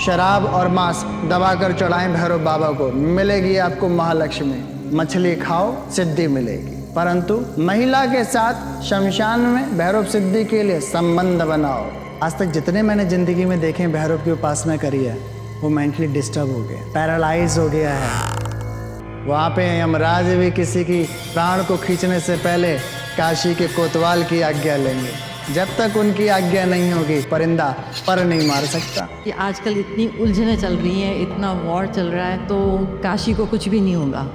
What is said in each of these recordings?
शराब और मांस दबाकर चढ़ाएं भैरव बाबा को, मिलेगी आपको महालक्ष्मी। मछली खाओ सिद्धि मिलेगी। परंतु महिला के साथ शमशान में भैरव सिद्धि के लिए संबंध बनाओ। आज तक जितने मैंने जिंदगी में देखे भैरव की उपासना करी है, वो मेंटली डिस्टर्ब हो गए, पैरालाइज हो गया है। वहाँ पे यमराज भी किसी की प्राण को खींचने से पहले काशी के कोतवाल की आज्ञा लेंगे। जब तक उनकी आज्ञा नहीं होगी परिंदा पर नहीं मार सकता। कि आजकल इतनी उलझनें चल रही हैं, इतना वॉर चल रहा है, तो काशी को कुछ भी नहीं होगा।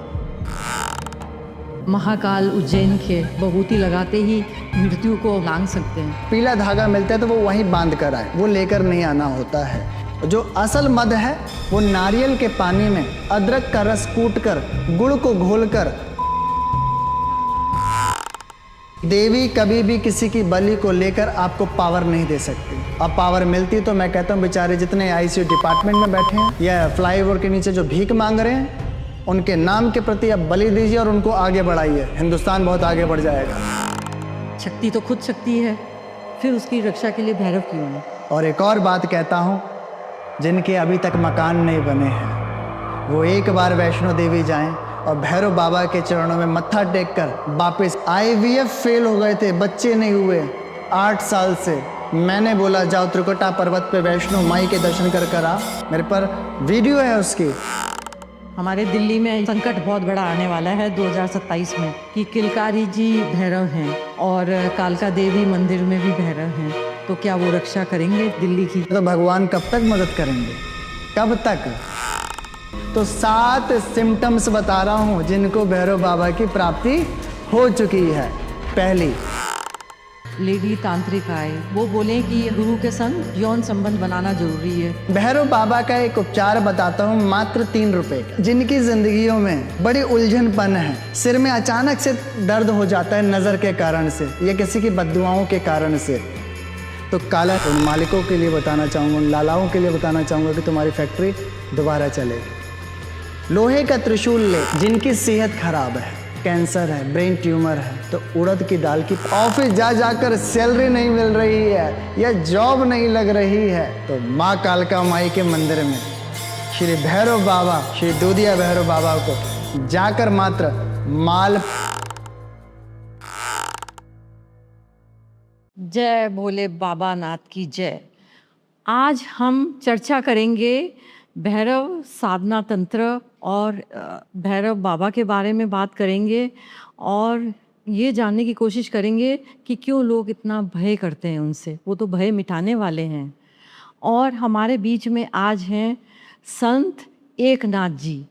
महाकाल उज्जैन के बहूती लगाते ही मृत्यु को लांघ सकते हैं। पीला धागा मिलता है तो वो वहीं बांध कर आए, वो लेकर नहीं आना होता है। जो असल मद है वो नारियल के पानी में अदरक का रस कूटकर गुड़ को घोलकर। देवी कभी भी किसी की बलि को लेकर आपको पावर नहीं दे सकती। अब पावर मिलती तो मैं कहता हूँ बेचारे जितने आईसीयू डिपार्टमेंट में बैठे हैं या फ्लाईओवर के नीचे जो भीख मांग रहे हैं, उनके नाम के प्रति अब बलि दीजिए और उनको आगे बढ़ाइए। हिंदुस्तान बहुत आगे बढ़ जाएगा। शक्ति तो खुद शक्ति है, फिर उसकी रक्षा के लिए भैरव क्यों है? और एक और बात कहता हूँ, जिनके अभी तक मकान नहीं बने हैं वो एक बार वैष्णो देवी जाएं और भैरव बाबा के चरणों में मत्था टेक कर वापस। IVF फेल हो गए थे, बच्चे नहीं हुए 8 साल से। मैंने बोला जाओ त्रिकुटा पर्वत पे वैष्णो माई के दर्शन कर आ। मेरे पर वीडियो है उसकी। हमारे दिल्ली में संकट बहुत बड़ा आने वाला है 2027 में कि किलकारी जी भैरव हैं और कालका देवी मंदिर में भी भैरव हैं। तो क्या वो रक्षा करेंगे दिल्ली की? तो भगवान कब तक मदद करेंगे, कब तक? तो 7 सिम्टम्स बता रहा हूँ जिनको भैरव बाबा की प्राप्ति हो चुकी है। पहली, लेडी तांत्रिक आए, वो बोले कि गुरु के संग यौन संबंध बनाना जरूरी है। भैरव बाबा का एक उपचार बताता हूँ, मात्र 3 रुपए का। जिनकी जिंदगियों में बड़ी उलझनपन है, सिर में अचानक से दर्द हो जाता है नजर के कारण से या किसी की बद्दुआओं के कारण से, तो काला उन मालिकों के लिए बताना चाहूँगा, उन लालाओं के लिए बताना चाहूँगा कि तुम्हारी फैक्ट्री दोबारा चलेगी। लोहे का त्रिशूल ले, जिनकी सेहत खराब है, कैंसर है, ब्रेन ट्यूमर है, तो उड़द की दाल की ऑफिस जा जाकर सैलरी नहीं मिल रही है या जॉब नहीं लग रही है, तो माँ कालका माई के मंदिर में श्री भैरव बाबा, श्री दूधिया भैरव बाबा को जाकर मात्र माल। जय भोले बाबा नाथ की जय। आज हम चर्चा करेंगे भैरव साधना तंत्र और भैरव बाबा के बारे में बात करेंगे और ये जानने की कोशिश करेंगे कि क्यों लोग इतना भय करते हैं उनसे। वो तो भय मिटाने वाले हैं। और हमारे बीच में आज हैं संत एकनाथ जी।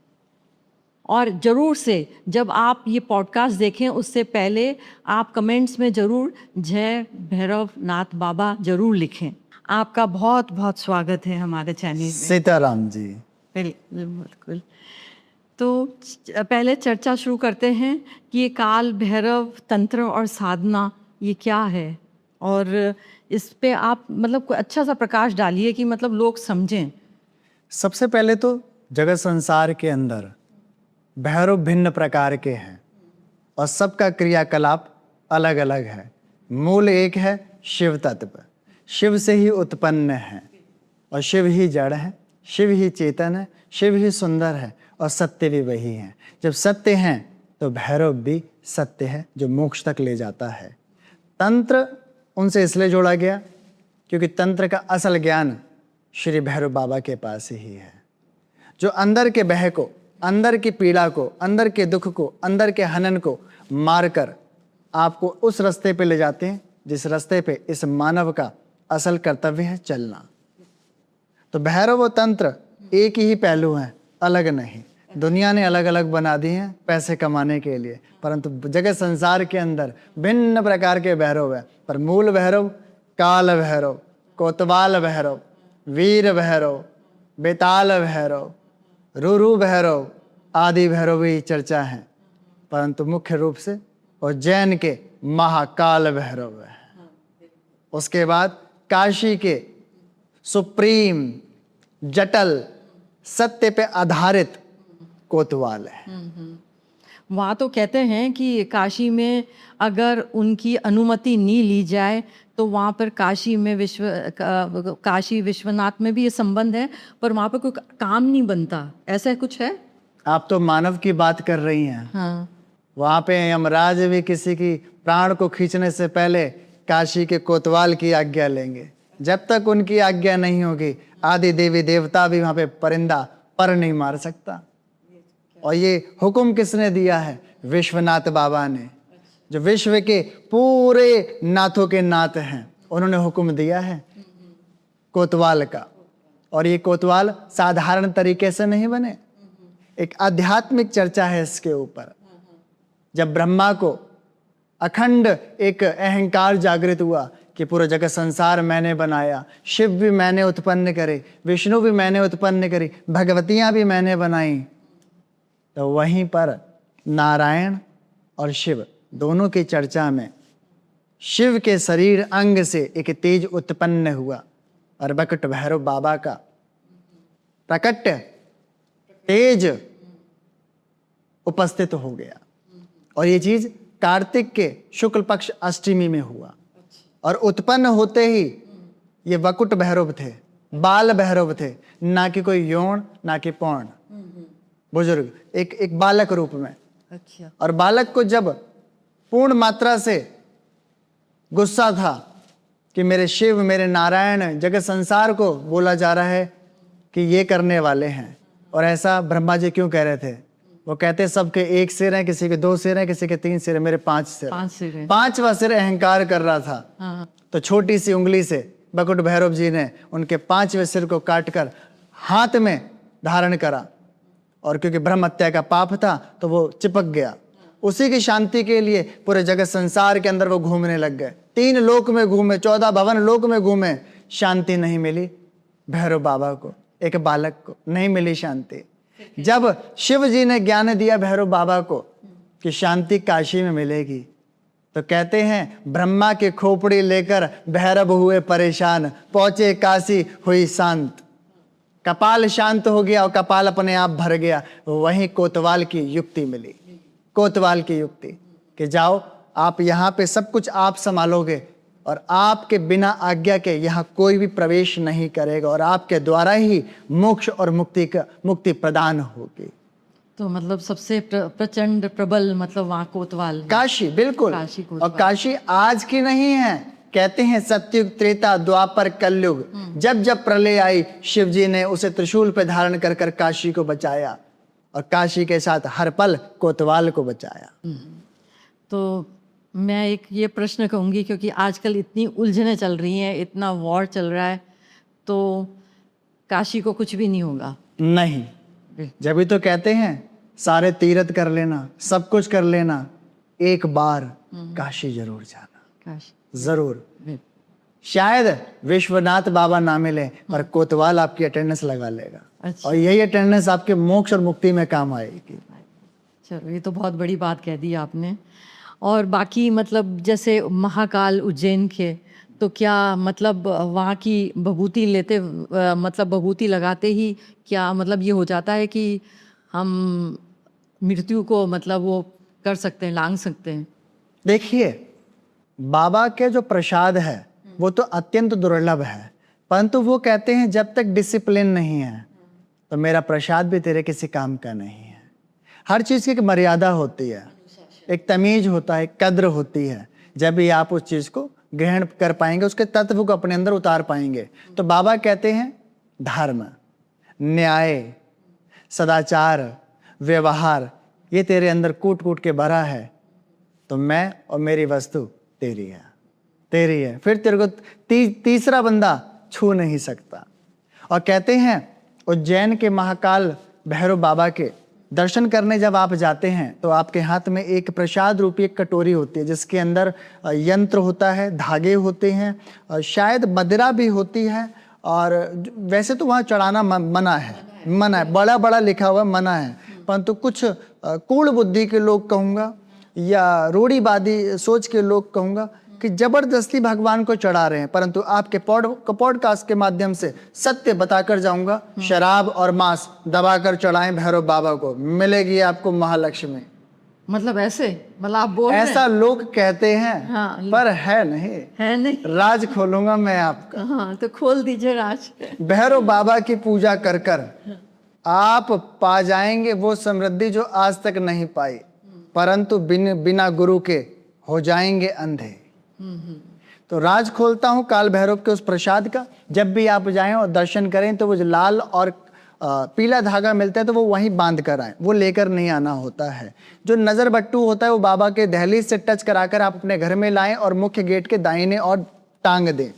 और ज़रूर से जब आप ये पॉडकास्ट देखें उससे पहले आप कमेंट्स में ज़रूर जय भैरव नाथ बाबा ज़रूर लिखें। आपका बहुत बहुत स्वागत है हमारे चैनल में। सीताराम जी। बिल्कुल। तो पहले चर्चा शुरू करते हैं कि ये काल भैरव तंत्र और साधना ये क्या है, और इस पे आप मतलब कोई अच्छा सा प्रकाश डालिए कि मतलब लोग समझें। सबसे पहले तो जगत संसार के अंदर भैरव भिन्न प्रकार के हैं और सबका क्रियाकलाप अलग अलग है। मूल एक है शिव तत्व। शिव से ही उत्पन्न है और शिव ही जड़ है, शिव ही चेतन है, शिव ही सुंदर है और सत्य भी वही है। जब सत्य हैं तो भैरव भी सत्य है जो मोक्ष तक ले जाता है। तंत्र उनसे इसलिए जोड़ा गया क्योंकि तंत्र का असल ज्ञान श्री भैरव बाबा के पास ही है, जो अंदर के भय को, अंदर की पीड़ा को, अंदर के दुख को, अंदर के हनन को मारकर आपको उस रास्ते पे ले जाते हैं जिस रास्ते पे इस मानव का असल कर्तव्य है चलना। तो भैरव और तंत्र एक ही पहलू हैं, अलग नहीं। दुनिया ने अलग अलग बना दी हैं पैसे कमाने के लिए, परंतु जगत संसार के अंदर भिन्न प्रकार के भैरव हैं। पर मूल भैरव काल भैरव, कोतवाल भैरव, वीर भैरव, बेताल भैरव, रुरु भैरव आदि भैरव की चर्चा है, परंतु मुख्य रूप से उज्जैन के महाकाल भैरव है। उसके बाद काशी के सुप्रीम जटल सत्य पे आधारित कोतवाल है। वहाँ तो कहते हैं कि काशी में अगर उनकी अनुमति नहीं ली जाए तो वहाँ पर काशी विश्वनाथ में भी ये संबंध है, पर वहाँ पर कोई काम नहीं बनता, ऐसा कुछ है? आप तो मानव की बात कर रही हैं। हाँ। वहां पे यमराज भी किसी की प्राण को खींचने से पहले काशी के कोतवाल की आज्ञा लेंगे। जब तक उनकी आज्ञा नहीं होगी आदि देवी देवता भी वहां पे परिंदा पर नहीं मार सकता। और ये हुक्म किसने दिया है? विश्वनाथ बाबा ने, जो विश्व के पूरे नाथों के नाथ हैं। उन्होंने हुक्म दिया है कोतवाल का। और ये कोतवाल साधारण तरीके से नहीं बने, एक आध्यात्मिक चर्चा है इसके ऊपर। जब ब्रह्मा को अखंड एक अहंकार जागृत हुआ कि पूरा जगत संसार मैंने बनाया, शिव भी मैंने उत्पन्न करे, विष्णु भी मैंने उत्पन्न करी, भगवतियां भी मैंने बनाई, तो वहीं पर नारायण और शिव दोनों की चर्चा में शिव के शरीर अंग से एक तेज उत्पन्न हुआ और बकट भैरव बाबा का प्रकट तेज उपस्थित हो गया। और ये चीज कार्तिक के शुक्ल पक्ष अष्टमी में हुआ। और उत्पन्न होते ही ये वकुट भैरव थे, बाल भैरव थे, ना कि कोई यौन ना कि पौर्ण, बुजुर्ग, एक बालक रूप में। अच्छा। और बालक को जब पूर्ण मात्रा से गुस्सा था कि मेरे शिव मेरे नारायण जगत संसार को बोला जा रहा है कि ये करने वाले हैं, और ऐसा ब्रह्मा जी क्यों कह रहे थे? वो कहते सबके एक सिर है, किसी के 2 सिर है, किसी के 3 सिर है, मेरे 5 सिर। 5 सिर है। 5वां सिर अहंकार कर रहा था। हाँ। तो छोटी सी उंगली से बकुट भैरव जी ने उनके 5वें सिर को काटकर हाथ में धारण करा। और क्योंकि ब्रह्म हत्या का पाप था तो वो चिपक गया। उसी की शांति के लिए पूरे जगत संसार के अंदर वो घूमने लग गए। 3 लोक में घूमे, 14 भवन लोक में घूमे, शांति नहीं मिली भैरव बाबा को, एक बालक को नहीं मिली शांति। जब शिव जी ने ज्ञान दिया भैरव बाबा को कि शांति काशी में मिलेगी, तो कहते हैं ब्रह्मा की खोपड़ी लेकर भैरव हुए परेशान, पहुंचे काशी हुई शांत। कपाल शांत हो गया और कपाल अपने आप भर गया। वहीं कोतवाल की युक्ति मिली, कोतवाल की युक्ति कि जाओ आप यहाँ पे सब कुछ आप संभालोगे और आपके बिना आज्ञा के यहाँ कोई भी प्रवेश नहीं करेगा, और आपके द्वारा ही मोक्ष और मुक्ति प्रदान होगी। तो मतलब सबसे प्रचंड प्रबल मतलब वहाँ कोतवाल है। काशी, बिल्कुल। काशी और काशी आज की नहीं है, कहते हैं सतयुग त्रेता द्वापर कलयुग, जब जब प्रलय आई शिव जी ने उसे त्रिशूल पे धारण कर कर काशी को बचाया, और काशी के साथ हर पल कोतवाल को बचाया। तो मैं एक ये प्रश्न कहूँगी, क्योंकि आजकल इतनी उलझनें चल रही हैं, इतना वॉर चल रहा है, तो काशी को कुछ भी नहीं होगा? नहीं, जब भी तो कहते हैं सारे तीर्थ कर लेना, सब कुछ कर लेना, एक बार काशी जरूर जाना, काशी जरूर। शायद विश्वनाथ बाबा ना मिले पर कोतवाल आपकी अटेंडेंस लगा लेगा। अच्छा। और यही अटेंडेंस आपके मोक्ष और मुक्ति में काम आएगी। चलो, ये तो बहुत बड़ी बात कह दी आपने। और बाकी मतलब जैसे महाकाल उज्जैन के, तो क्या मतलब वहाँ की भभूति लेते मतलब भभूति लगाते ही क्या मतलब ये हो जाता है कि हम मृत्यु को मतलब वो कर सकते हैं, लांघ सकते हैं? देखिए, बाबा के जो प्रसाद है वो तो अत्यंत दुर्लभ है, परंतु वो कहते हैं जब तक डिसिप्लिन नहीं है तो मेरा प्रसाद भी तेरे किसी काम का नहीं है। हर चीज़ की एक मर्यादा होती है, एक तमीज होता है, एक कद्र होती है। जब भी आप उस चीज़ को ग्रहण कर पाएंगे, उसके तत्व को अपने अंदर उतार पाएंगे। तो बाबा कहते हैं धर्म, न्याय, सदाचार, व्यवहार ये तेरे अंदर कूट कूट के भरा है, तो मैं और मेरी वस्तु तेरी है, तेरी है, फिर तेरे को तीसरा बंदा छू नहीं सकता। और कहते हैं उज्जैन के महाकाल भैरव बाबा के दर्शन करने जब आप जाते हैं तो आपके हाथ में एक प्रसाद रूपी एक कटोरी होती है, जिसके अंदर यंत्र होता है, धागे होते हैं, और शायद मदिरा भी होती है। और वैसे तो वहाँ चढ़ाना मना है, मना है, बड़ा बड़ा लिखा हुआ मना है, परंतु कुछ कूड़ बुद्धि के लोग कहूँगा या रूढ़िवादी सोच के लोग कहूँगा कि जबरदस्ती भगवान को चढ़ा रहे हैं। परंतु आपके पॉडकास्ट के माध्यम से सत्य बताकर जाऊंगा, शराब और मांस दबाकर चढ़ाएं भैरव बाबा को, मिलेगी आपको महालक्ष्मी। मतलब ऐसे, मतलब आप बोल रहे हैं? ऐसा लोग कहते हैं, हाँ, पर है नहीं। है नहीं। राज खोलूंगा मैं आपका। हाँ, तो खोल दीजिए राज। भैरव बाबा की पूजा कर कर आप पा जाएंगे वो समृद्धि जो आज तक नहीं पाई, परंतु बिना गुरु के हो जाएंगे अंधे। तो राज खोलता हूं काल भैरव के उस प्रसाद का। जब भी आप जाएं और दर्शन करें तो वो जो लाल और पीला धागा मिलता है तो वो वहीं बांध कर आए, वो लेकर नहीं आना होता है। जो नज़र बट्टू होता है वो बाबा के दहलीज से टच कराकर आप अपने घर में लाएं और मुख्य गेट के दाहिने और टांग दें,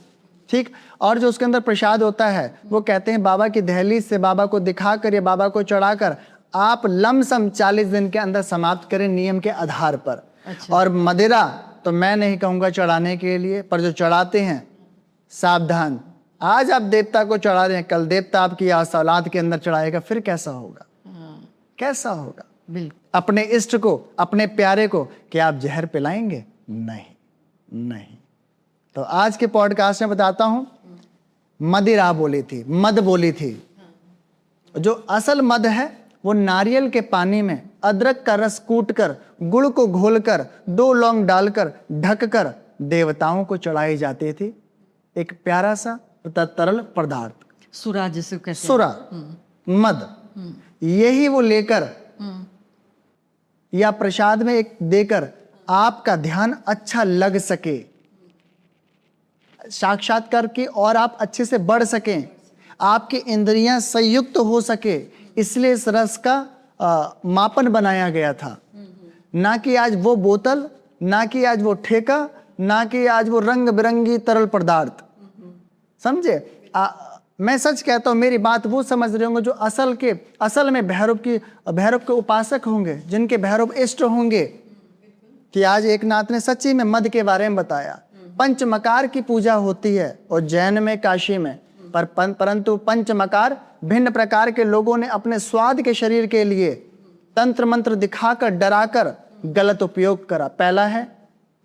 ठीक। और जो उसके अंदर प्रसाद होता है वो कहते हैं बाबा की दहलीज से बाबा को दिखाकर या बाबा को चढ़ाकर आप लमसम 40 दिन के अंदर समाप्त करें नियम के आधार पर। अच्छा। और मदिरा तो मैं नहीं कहूँगा चढ़ाने के लिए, पर जो चढ़ाते हैं सावधान। आज आप देवता को चढ़ा रहे हैं, कल देवता आपकी औलाद के अंदर चढ़ाएगा, फिर कैसा होगा? कैसा होगा? बिल्कुल। अपने इष्ट को, अपने प्यारे को क्या आप जहर पिलाएंगे? नहीं, नहीं। तो आज के पॉडकास्ट में बताता हूं, मदिरा बोली थी, मद बोली थी। जो असल मद है वो नारियल के पानी में अदरक का रस कूटकर, गुड़ को घोलकर, 2 लौंग डालकर ढककर देवताओं को चढ़ाई जाती थी। एक प्यारा सा तरल पदार्थ, सुरा जिसे कहते हैं। सुरा, मद, यही वो लेकर या प्रसाद में एक देकर आपका ध्यान अच्छा लग सके, साक्षात्कार की और आप अच्छे से बढ़ सकें, आपकी इंद्रियां संयुक्त हो सके, इसलिए इस रस का मापन बनाया गया था। ना कि आज वो बोतल, ना कि आज वो ठेका, ना कि आज वो रंग बिरंगी तरल पदार्थ। समझे? मैं सच कहता हूं, मेरी बात वो समझ रहे होंगे जो असल में भैरव के उपासक होंगे, जिनके भैरव इष्ट होंगे। कि आज एक नाथ ने सच्ची में मद के बारे में बताया। पंचमकार की पूजा होती है उज्जैन में, काशी में, परंतु पंचमकार भिन्न प्रकार के लोगों ने अपने स्वाद के शरीर के लिए तंत्र मंत्र दिखाकर, डराकर गलत उपयोग करा। पहला है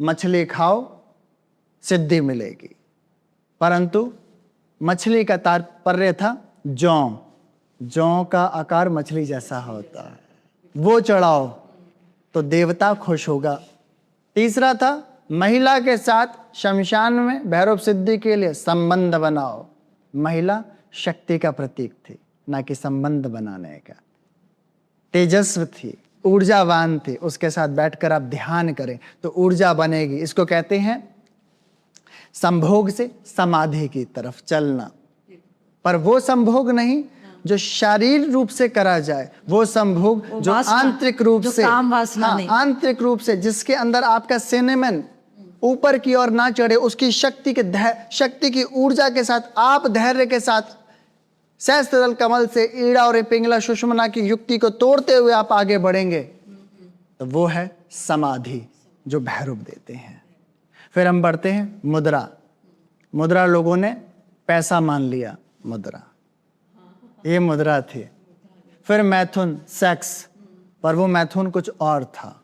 मछली खाओ सिद्धि मिलेगी, परंतु मछली का तात्पर्य था जौ का आकार मछली जैसा होता है, वो चढ़ाओ तो देवता खुश होगा। तीसरा था महिला के साथ शमशान में भैरव सिद्धि के लिए संबंध बनाओ। महिला शक्ति का प्रतीक थी, ना कि संबंध बनाने का। तेजस्व थी, ऊर्जावान थी, उसके साथ बैठकर आप ध्यान करें तो ऊर्जा बनेगी। इसको कहते हैं संभोग से समाधि की तरफ चलना। पर वो संभोग नहीं जो शारीरिक रूप से करा जाए, वो संभोग जो आंतरिक रूप से, आंतरिक रूप से, जिसके अंदर आपका सेनेमन ऊपर की ओर ना चढ़े, उसकी शक्ति की ऊर्जा के साथ आप धैर्य के साथ सहस्त्रदल कमल से ईड़ा और पिंगला सुषुम्ना की युक्ति को तोड़ते हुए आप आगे बढ़ेंगे, तो वो है समाधि जो भैरव देते हैं। फिर हम बढ़ते हैं मुद्रा लोगों ने पैसा मान लिया, मुद्रा, ये मुद्रा थी। फिर मैथुन, सेक्स, पर वो मैथुन कुछ और था।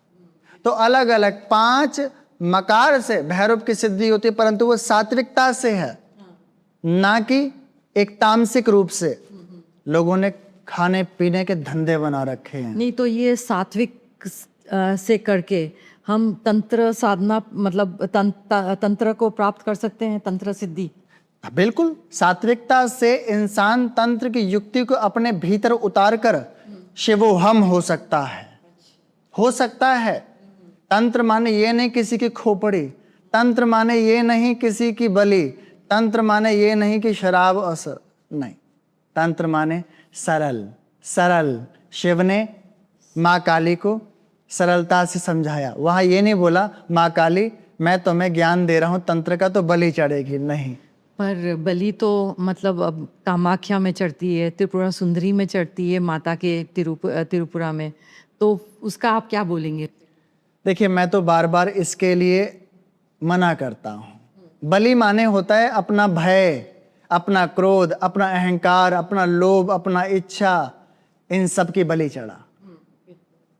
तो अलग अलग 5 मकार से भैरव की सिद्धि होती है, परंतु वो सात्विकता से है, ना कि एक तामसिक रूप से। लोगों ने खाने पीने के धंधे बना रखे हैं। नहीं तो ये सात्विक से करके हम तंत्र साधना, मतलब तंत्र को प्राप्त कर सकते हैं, तंत्र सिद्धि। बिल्कुल, सात्विकता से इंसान तंत्र की युक्ति को अपने भीतर उतार कर शिवोहम हो सकता है। तंत्र माने ये नहीं किसी की खोपड़ी, तंत्र माने ये नहीं किसी की बलि, तंत्र माने ये नहीं कि शराब असर नहीं। तंत्र माने सरल। शिव ने माँ काली को सरलता से समझाया। वहां ये नहीं बोला माँ काली मैं तुम्हें ज्ञान दे रहा हूं तंत्र का तो बलि चढ़ेगी, नहीं। पर बलि तो मतलब अब कामाख्या में चढ़ती है, त्रिपुरा सुंदरी में चढ़ती है, माता के त्रिपुरा में, तो उसका आप क्या बोलेंगे? देखिए, मैं तो बार बार इसके लिए मना करता हूं। बलि माने होता है अपना भय, अपना क्रोध, अपना अहंकार, अपना लोभ, अपना इच्छा, इन सब की बलि चढ़ा,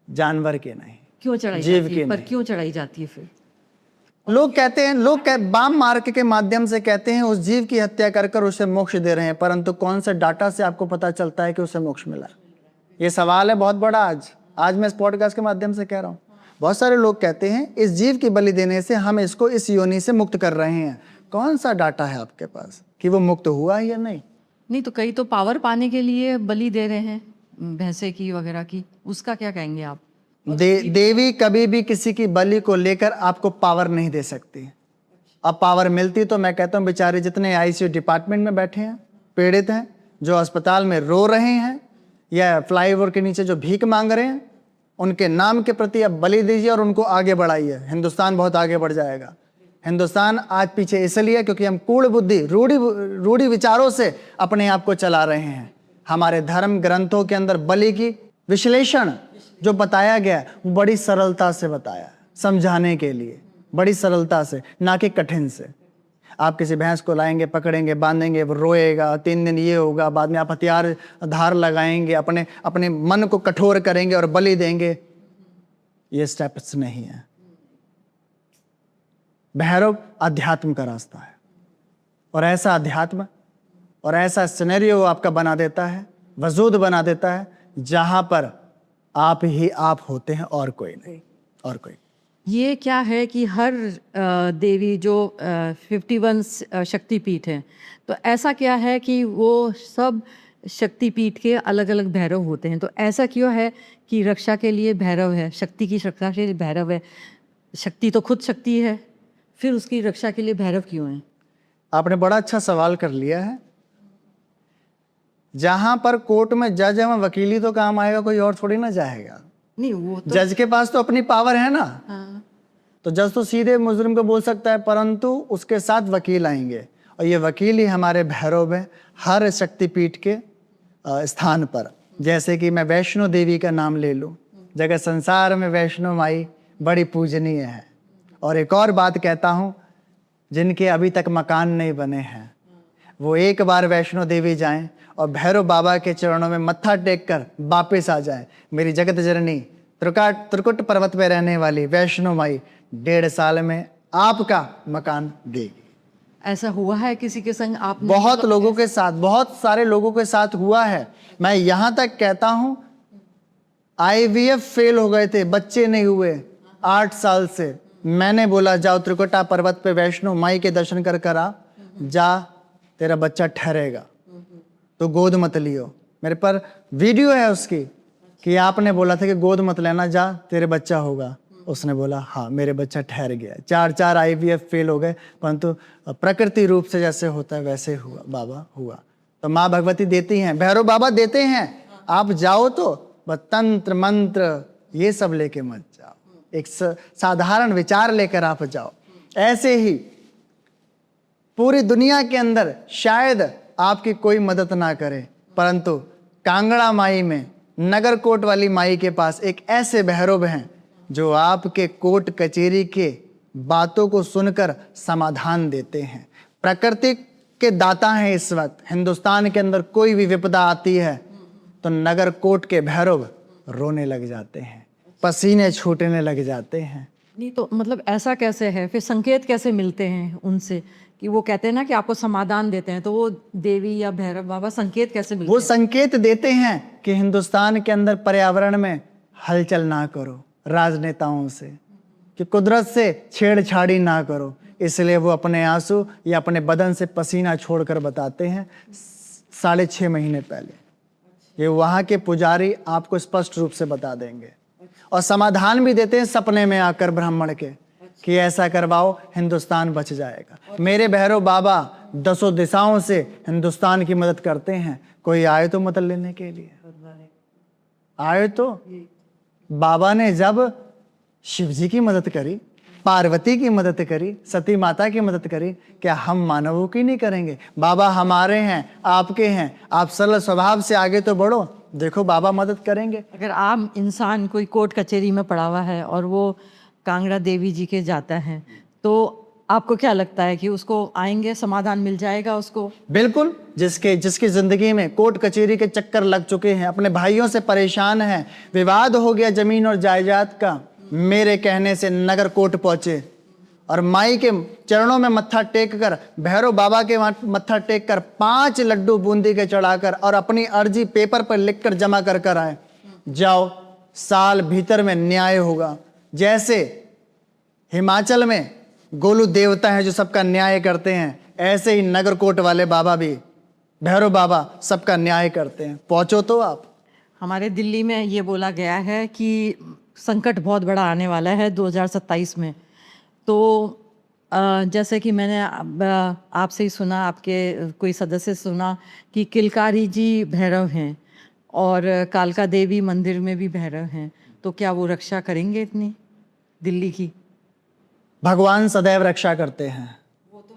जानवर के नहीं। क्यों चढ़ाई जाती है? पर क्यों चढ़ाई जाती है फिर? लोग कहते हैं, बाम मार्ग के माध्यम से कहते हैं उस जीव की हत्या कर कर उसे मोक्ष दे रहे हैं, परंतु कौन से डाटा से आपको पता चलता है कि उसे मोक्ष मिला? ये सवाल है बहुत बड़ा। आज मैं इस पॉडकास्ट के माध्यम से कह रहा हूं, बहुत सारे लोग कहते हैं इस जीव की बलि देने से हम इसको इस योनि से मुक्त कर रहे हैं। कौन सा डाटा है आपके पास कि वो मुक्त हुआ है या नहीं? नहीं तो कई तो पावर पाने के लिए बलि दे रहे हैं भैंसे की वगैरह की, उसका क्या कहेंगे आप? देवी कभी भी किसी की बलि को लेकर आपको पावर नहीं दे सकती। अब पावर मिलती तो मैं कहता हूँ बेचारे जितने आईसीयू डिपार्टमेंट में बैठे हैं, पीड़ित हैं, जो अस्पताल में रो रहे हैं या फ्लाईओवर के नीचे जो भीख मांग रहे हैं, उनके नाम के प्रति अब बलि दीजिए और उनको आगे बढ़ाइए। हिंदुस्तान बहुत आगे बढ़ जाएगा। हिंदुस्तान आज पीछे इसलिए क्योंकि हम कूड़ बुद्धि रूढ़ी विचारों से अपने आप को चला रहे हैं। हमारे धर्म ग्रंथों के अंदर बलि की विश्लेषण जो बताया गया वो बड़ी सरलता से बताया, समझाने के लिए, बड़ी सरलता से, ना कि कठिन से। आप किसी भैंस को लाएंगे, पकड़ेंगे, बांधेंगे, वो रोएगा, 3 दिन ये होगा, बाद में आप हथियार धार लगाएंगे, अपने मन को कठोर करेंगे और बलि देंगे। ये स्टेप्स नहीं है। भैरव अध्यात्म का रास्ता है और ऐसा अध्यात्म और ऐसा सिनेरियो आपका बना देता है, वजूद बना देता है, जहां पर आप ही आप होते हैं और कोई नहीं, और कोई। ये क्या है कि हर देवी जो 51 शक्तिपीठ हैं, तो ऐसा क्या है कि वो सब शक्तिपीठ के अलग अलग भैरव होते हैं? तो ऐसा क्यों है कि रक्षा के लिए भैरव है, शक्ति की रक्षा के लिए भैरव है? शक्ति तो खुद शक्ति है, फिर उसकी रक्षा के लिए भैरव क्यों है? आपने बड़ा अच्छा सवाल कर लिया है। जहां पर कोर्ट में जज है वहां वकीली तो काम आएगा, कोई और थोड़ी ना जाएगा। नहीं वो तो जज के पास तो अपनी पावर है ना। हाँ। तो जज तो सीधे मुजरिम को बोल सकता है, परंतु उसके साथ वकील आएंगे और ये वकील ही हमारे भैरव हैं हर शक्तिपीठ के स्थान पर। जैसे कि मैं वैष्णो देवी का नाम ले लूं, जगत संसार में वैष्णो माई बड़ी पूजनीय है। और एक और बात कहता हूं, जिनके अभी तक मकान नहीं बने हैं वो एक बार वैष्णो देवी जाएं और भैरव बाबा के चरणों में मत्था टेक कर वापिस आ जाएं। मेरी जगत जननी त्रिकुट पर्वत पे रहने वाली वैष्णो माई 1.5 साल में आपका मकान देगी। ऐसा हुआ है किसी के संग? आप बहुत लोगों के साथ, बहुत सारे लोगों के साथ हुआ है। मैं यहां तक कहता हूं IVF फेल हो गए थे, बच्चे नहीं हुए 8 साल से। मैंने बोला जाओ त्रिकुटा पर्वत पे वैष्णो माई के दर्शन कर आ, जा तेरा बच्चा ठहरेगा, तो गोद मत लियो। मेरे पर वीडियो है उसकी कि आपने बोला था कि गोद मत लेना, जा तेरे बच्चा होगा। उसने बोला हाँ, मेरे बच्चा ठहर गया। 4 IVF फेल हो गए, परंतु प्रकृति रूप से जैसे होता है वैसे हुआ, बाबा हुआ। तो माँ भगवती देती हैं, भैरव बाबा देते हैं। आप जाओ तो बस तंत्र मंत्र ये सब लेके मत जाओ, एक साधारण विचार लेकर आप जाओ। ऐसे ही पूरी दुनिया के अंदर शायद आपकी कोई मदद ना करे, परंतु कांगड़ा माई में, नगरकोट वाली माई के पास एक ऐसे भैरव हैं जो आपके कोर्ट कचहरी के बातों को सुनकर समाधान देते हैं। प्रकृति के दाता हैं। इस वक्त हिंदुस्तान के अंदर कोई भी विपदा आती है तो नगरकोट के भैरव रोने लग जाते हैं, पसीने छूटने लग जाते हैं। नहीं तो मतलब ऐसा कैसे है, फिर संकेत कैसे मिलते हैं उनसे कि वो कहते हैं ना कि आपको समाधान देते हैं, तो वो देवी या भैरव बाबा संकेत कैसे मिलते वो संकेत देते हैं कि हिंदुस्तान के अंदर पर्यावरण में हलचल ना करो, राजनेताओं से, कि कुदरत से छेड़छाड़ी ना करो। इसलिए वो अपने आंसू या अपने बदन से पसीना छोड़कर बताते हैं 6.5 महीने पहले। ये वहाँ के पुजारी आपको स्पष्ट रूप से बता देंगे और समाधान भी देते हैं सपने में आकर ब्राह्मण के कि ऐसा करवाओ, हिंदुस्तान बच जाएगा। मेरे भैरव बाबा 10 दिशाओं से हिंदुस्तान की मदद करते हैं। कोई आए तो मदद लेने के लिए आए तो। बाबा ने जब शिव जी की मदद करी, पार्वती की मदद करी, सती माता की मदद करी, क्या हम मानवों की नहीं करेंगे? बाबा हमारे हैं, आपके हैं, आप सरल स्वभाव से आगे तो बढ़ो, देखो बाबा मदद करेंगे। अगर आम इंसान कोई कोर्ट कचहरी में पड़ा हुआ है और वो कांगड़ा देवी जी के जाता है, तो आपको क्या लगता है कि उसको आएंगे, समाधान मिल जाएगा उसको? बिल्कुल। जिसकी जिंदगी में कोर्ट कचहरी के चक्कर लग चुके हैं, अपने भाइयों से परेशान हैं, विवाद हो गया जमीन और जायदाद का, मेरे कहने से नगर कोर्ट पहुंचे और माई के चरणों में मत्था टेक कर, भैरव बाबा के मत्था टेक कर 5 लड्डू बूंदी के चढ़ाकर और अपनी अर्जी पेपर पर लिखकर जमा कर आए। जाओ, साल भीतर में न्याय होगा। जैसे हिमाचल में गोलू देवता है जो सबका न्याय करते हैं, ऐसे ही नगरकोट वाले बाबा भी, भैरव बाबा, सबका न्याय करते हैं। पहुंचो तो आप। हमारे दिल्ली में ये बोला गया है कि संकट बहुत बड़ा आने वाला है 2027 में। तो जैसे कि मैंने आपसे ही सुना, आपके कोई सदस्य से सुना कि किलकारी जी भैरव हैं और कालका देवी मंदिर में भी भैरव हैं, तो क्या वो रक्षा करेंगे इतनी दिल्ली की? भगवान सदैव रक्षा करते हैं,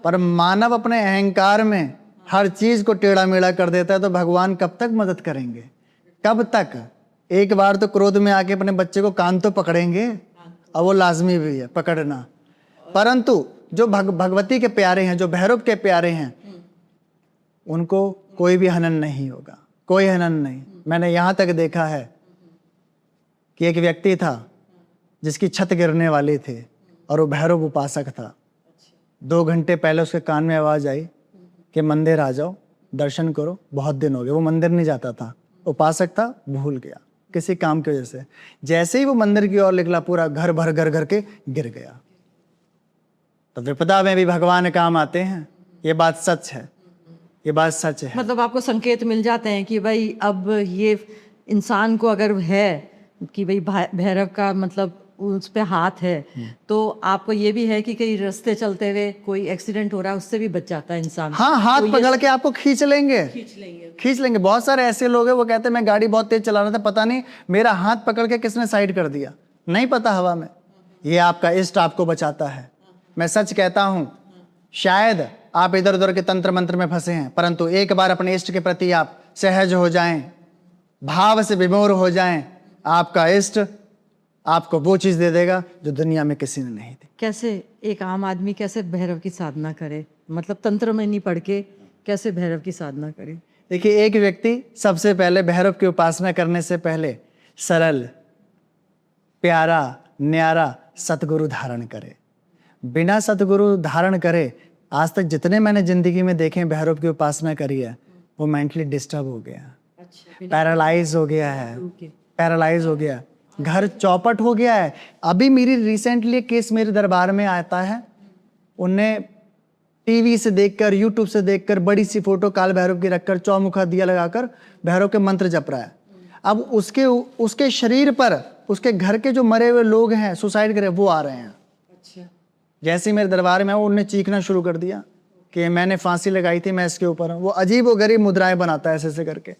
पर मानव अपने अहंकार में हर चीज को टेढ़ा मेढ़ा कर देता है, तो भगवान कब तक मदद करेंगे? कब तक? एक बार तो क्रोध में आके अपने बच्चे को कान तो पकड़ेंगे, और वो लाजमी भी है पकड़ना। परंतु जो भगवती के प्यारे हैं, जो भैरव के प्यारे हैं, उनको कोई भी हनन नहीं होगा, कोई हनन नहीं। मैंने यहाँ तक देखा है कि एक व्यक्ति था जिसकी छत गिरने वाली थी और वो भैरव उपासक था। 2 घंटे पहले उसके कान में आवाज़ आई कि मंदिर आ जाओ, दर्शन करो, बहुत दिन हो गए। वो मंदिर नहीं जाता था, उपासक था, भूल गया किसी काम की वजह से। जैसे ही वो मंदिर की ओर निकला, पूरा घर भर घर के गिर गया। तो विपदा में भी भगवान काम आते हैं, ये बात सच है, ये बात सच है। मतलब आपको संकेत मिल जाते हैं कि भाई अब ये इंसान को अगर है कि भाई भैरव का मतलब उस पे हाथ है, तो आपको ये भी है कि कहीं रास्ते चलते हुए कोई एक्सीडेंट हो रहा है, उससे भी बच जाता है इंसान। हाँ, हाथ तो पकड़ के आपको खींच लेंगे। बहुत सारे ऐसे लोग हैं, वो कहते हैं मैं गाड़ी बहुत तेज चला रहा था, पता नहीं मेरा हाथ पकड़ के किसने साइड कर दिया, नहीं पता हवा में। ये आपका इष्ट आपको बचाता है। मैं सच कहता हूं, शायद आप इधर उधर के तंत्र मंत्र में फंसे हैं, परंतु एक बार अपने इष्ट के प्रति आप सहज हो जाएं, भाव से विभोर हो जाएं, आपका इष्ट आपको वो चीज दे देगा जो दुनिया में किसी ने नहीं दी। कैसे एक आम आदमी कैसे भैरव की साधना करे, मतलब तंत्र में नहीं पढ़ के कैसे भैरव की साधना करे? देखिए, एक व्यक्ति सबसे पहले भैरव की उपासना करने से पहले सरल, प्यारा, न्यारा सतगुरु धारण करे। बिना सतगुरु धारण करे, आज तक जितने मैंने जिंदगी में देखे भैरव की उपासना करी है, वो मेंटली डिस्टर्ब हो गया, पैरालाइज हो गया है, पैरालाइज हो गया, घर चौपट हो गया है। अभी मेरी रिसेंटली केस मेरे दरबार में आता है, उनने टीवी से देखकर, यूट्यूब से देखकर बड़ी सी फोटो काल भैरव की रखकर चौमुखा दिया लगाकर भैरव के मंत्र जप रहा है। अब उसके शरीर पर उसके घर के जो मरे हुए लोग हैं, सुसाइड करे, वो आ रहे हैं। जैसे ही मेरे दरबार में उन्होंने चीखना शुरू कर दिया कि मैंने फांसी लगाई थी, मैं इसके ऊपर हूँ। वो अजीब व गरीब मुद्राएं बनाता है ऐसे ऐसे करके।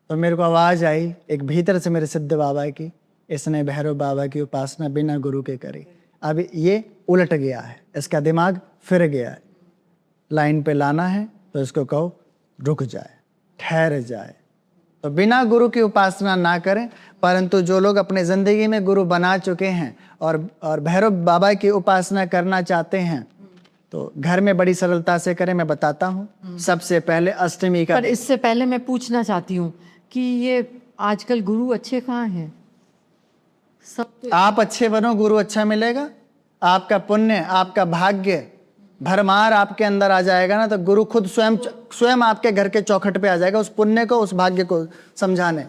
तो मेरे को आवाज़ आई एक भीतर से मेरे सिद्ध बाबा की, इसने भैरव बाबा की उपासना बिना गुरु के करी। अब ये उलट गया है, इसका दिमाग फिर गया है। लाइन पे लाना है तो इसको कहो रुक जाए, ठहर जाए। तो बिना गुरु की उपासना ना करें, परंतु जो लोग अपने ज़िंदगी में गुरु बना चुके हैं और भैरव बाबा की उपासना करना चाहते हैं, तो घर में बड़ी सरलता से करें। मैं बताता हूँ, सबसे पहले अष्टमी का। पर इससे पहले मैं पूछना चाहती हूँ कि ये आजकल गुरु अच्छे कहाँ हैं? सब तो आप अच्छे बनो, गुरु अच्छा मिलेगा। आपका पुण्य, आपका भाग्य भरमार आपके अंदर आ जाएगा ना, तो गुरु खुद स्वयं आपके घर के चौखट पे आ जाएगा, उस पुण्य को, उस भाग्य को समझाने।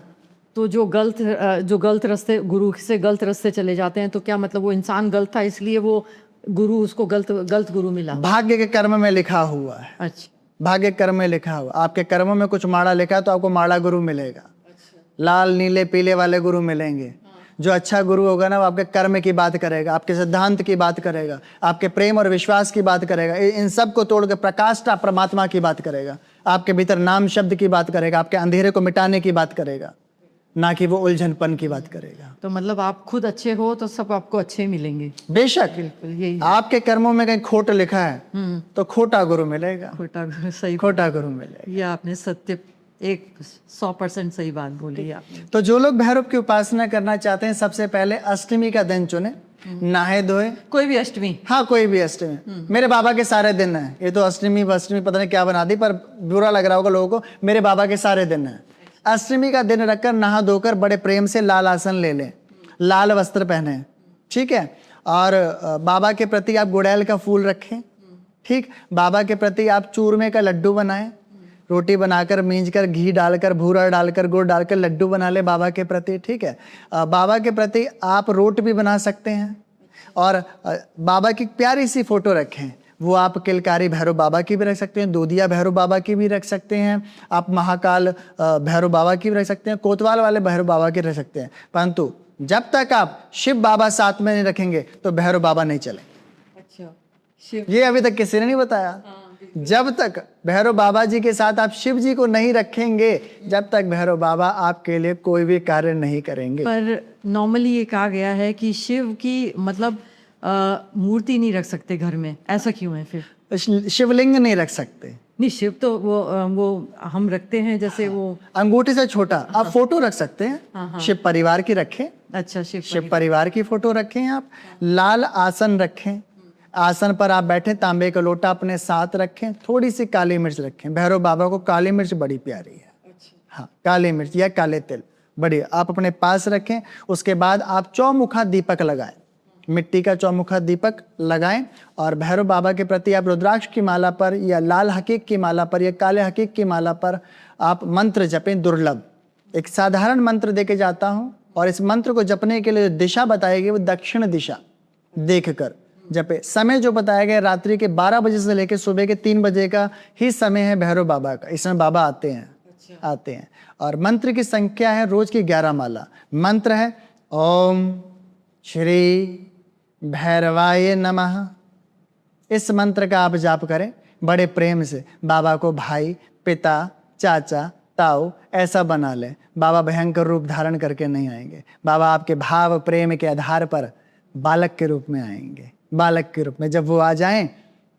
तो जो गलत रास्ते, गुरु से गलत रास्ते चले जाते हैं, तो क्या मतलब वो इंसान गलत था इसलिए वो गुरु उसको गलत गुरु मिला? भाग्य के कर्म में लिखा हुआ है। अच्छा, भाग्य कर्म में लिखा हुआ, आपके कर्मों में कुछ माड़ा लिखा है तो आपको माड़ा गुरु मिलेगा। लाल नीले पीले वाले गुरु मिलेंगे। जो अच्छा गुरु होगा ना, वो आपके कर्म की बात करेगा, आपके सिद्धांत की बात करेगा, आपके प्रेम और विश्वास की बात करेगा। इन सब को तोड़ के प्रकाष्ठा परमात्मा की बात करेगा, आपके भीतर नाम शब्द की बात करेगा, आपके अंधेरे को मिटाने की बात करेगा, ना कि वो उलझनपन की बात करेगा। तो मतलब आप खुद अच्छे हो तो सब आपको अच्छे मिलेंगे। बेशक, बिल्कुल यही। आपके कर्मों में कहीं खोट लिखा है तो खोटा गुरु मिलेगा, खोटा गुरु, सही, खोटा गुरु मिलेगा। ये आपने सत्य 100% सही बात बोली आपने। तो जो लोग भैरव की उपासना करना चाहते हैं, सबसे पहले अष्टमी का दिन चुने, नहाए धोए। कोई भी अष्टमी? हाँ, कोई भी अष्टमी। मेरे बाबा के सारे दिन है, ये तो अष्टमी पता नहीं क्या बना दी, पर बुरा लग रहा होगा लोगों को। मेरे बाबा के सारे दिन है। अष्टमी का दिन रखकर नहा धोकर बड़े प्रेम से लाल आसन ले लें, लाल वस्त्र पहने, ठीक है। और बाबा के प्रति आप गुड़ैल का फूल रखें, ठीक। बाबा के प्रति आप चूरमे का लड्डू बनाएं, रोटी बनाकर मींज कर घी डालकर भूरा डालकर गुड़ डालकर लड्डू बना ले बाबा के प्रति, ठीक है। बाबा के प्रति आप रोट भी बना सकते हैं और बाबा की प्यारी सी फोटो रखें। वो आप किलकारी भैरव बाबा की भी रख सकते हैं, दूधिया भैरव बाबा की भी रख सकते हैं, आप महाकाल भैरव बाबा की भी रख सकते हैं, कोतवाल वाले भैरव बाबा की रख सकते हैं। परंतु जब तक आप शिव बाबा साथ में नहीं रखेंगे तो भैरव बाबा नहीं चले। अच्छा, शिव, ये अभी तक किसी ने नहीं बताया। जब तक भैरव बाबा जी के साथ आप शिव जी को नहीं रखेंगे, जब तक भैरव बाबा आपके लिए कोई भी कार्य नहीं करेंगे। पर नॉर्मली ये कहा गया है कि शिव की मतलब मूर्ति नहीं रख सकते घर में, ऐसा क्यों है फिर? शिवलिंग नहीं रख सकते। नहीं, शिव तो वो हम रखते हैं जैसे वो अंगूठी से छोटा आप फोटो रख सकते हैं। शिव परिवार की रखें। अच्छा, शिव परिवार की फोटो रखें। आप लाल आसन रखें, आसन पर आप बैठे, तांबे का लोटा अपने साथ रखें, थोड़ी सी काली मिर्च रखें। भैरव बाबा को काली मिर्च बड़ी प्यारी है। हाँ, काली मिर्च या काले तिल बड़ी आप अपने पास रखें। उसके बाद आप चौमुखा दीपक लगाएं, मिट्टी का चौमुखा दीपक लगाएं और भैरव बाबा के प्रति आप रुद्राक्ष की माला पर या लाल हकीक की माला पर या काले हकीक की माला पर आप मंत्र जपें। दुर्लभ एक साधारण मंत्र देके जाता हूं और इस मंत्र को जपने के लिए दिशा बताई गई वो दक्षिण दिशा देखकर जपे। समय जो बताया गया रात्रि के 12 बजे से लेकर सुबह के 3 बजे का ही समय है भैरव बाबा का। इसमें बाबा आते हैं और मंत्र की संख्या है रोज की 11 माला। मंत्र है ओम श्री भैरवाय नमः। इस मंत्र का आप जाप करें बड़े प्रेम से। बाबा को भाई, पिता, चाचा, ताऊ ऐसा बना लें। बाबा भयंकर रूप धारण करके नहीं आएंगे। बाबा आपके भाव प्रेम के आधार पर बालक के रूप में आएंगे। बालक के रूप में जब वो आ जाएं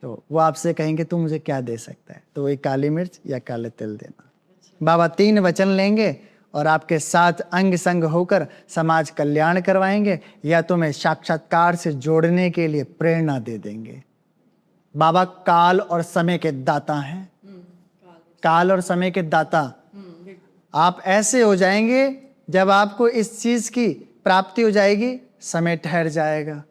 तो वो आपसे कहेंगे तू मुझे क्या दे सकता है, तो एक काली मिर्च या काले तिल देना। बाबा 3 वचन लेंगे और आपके साथ अंग संग होकर समाज कल्याण करवाएंगे या तुम्हें साक्षात्कार से जोड़ने के लिए प्रेरणा दे देंगे। बाबा काल और समय के दाता हैं। काल और समय के दाता। आप ऐसे हो जाएंगे जब आपको इस चीज की प्राप्ति हो जाएगी, समय ठहर जाएगा,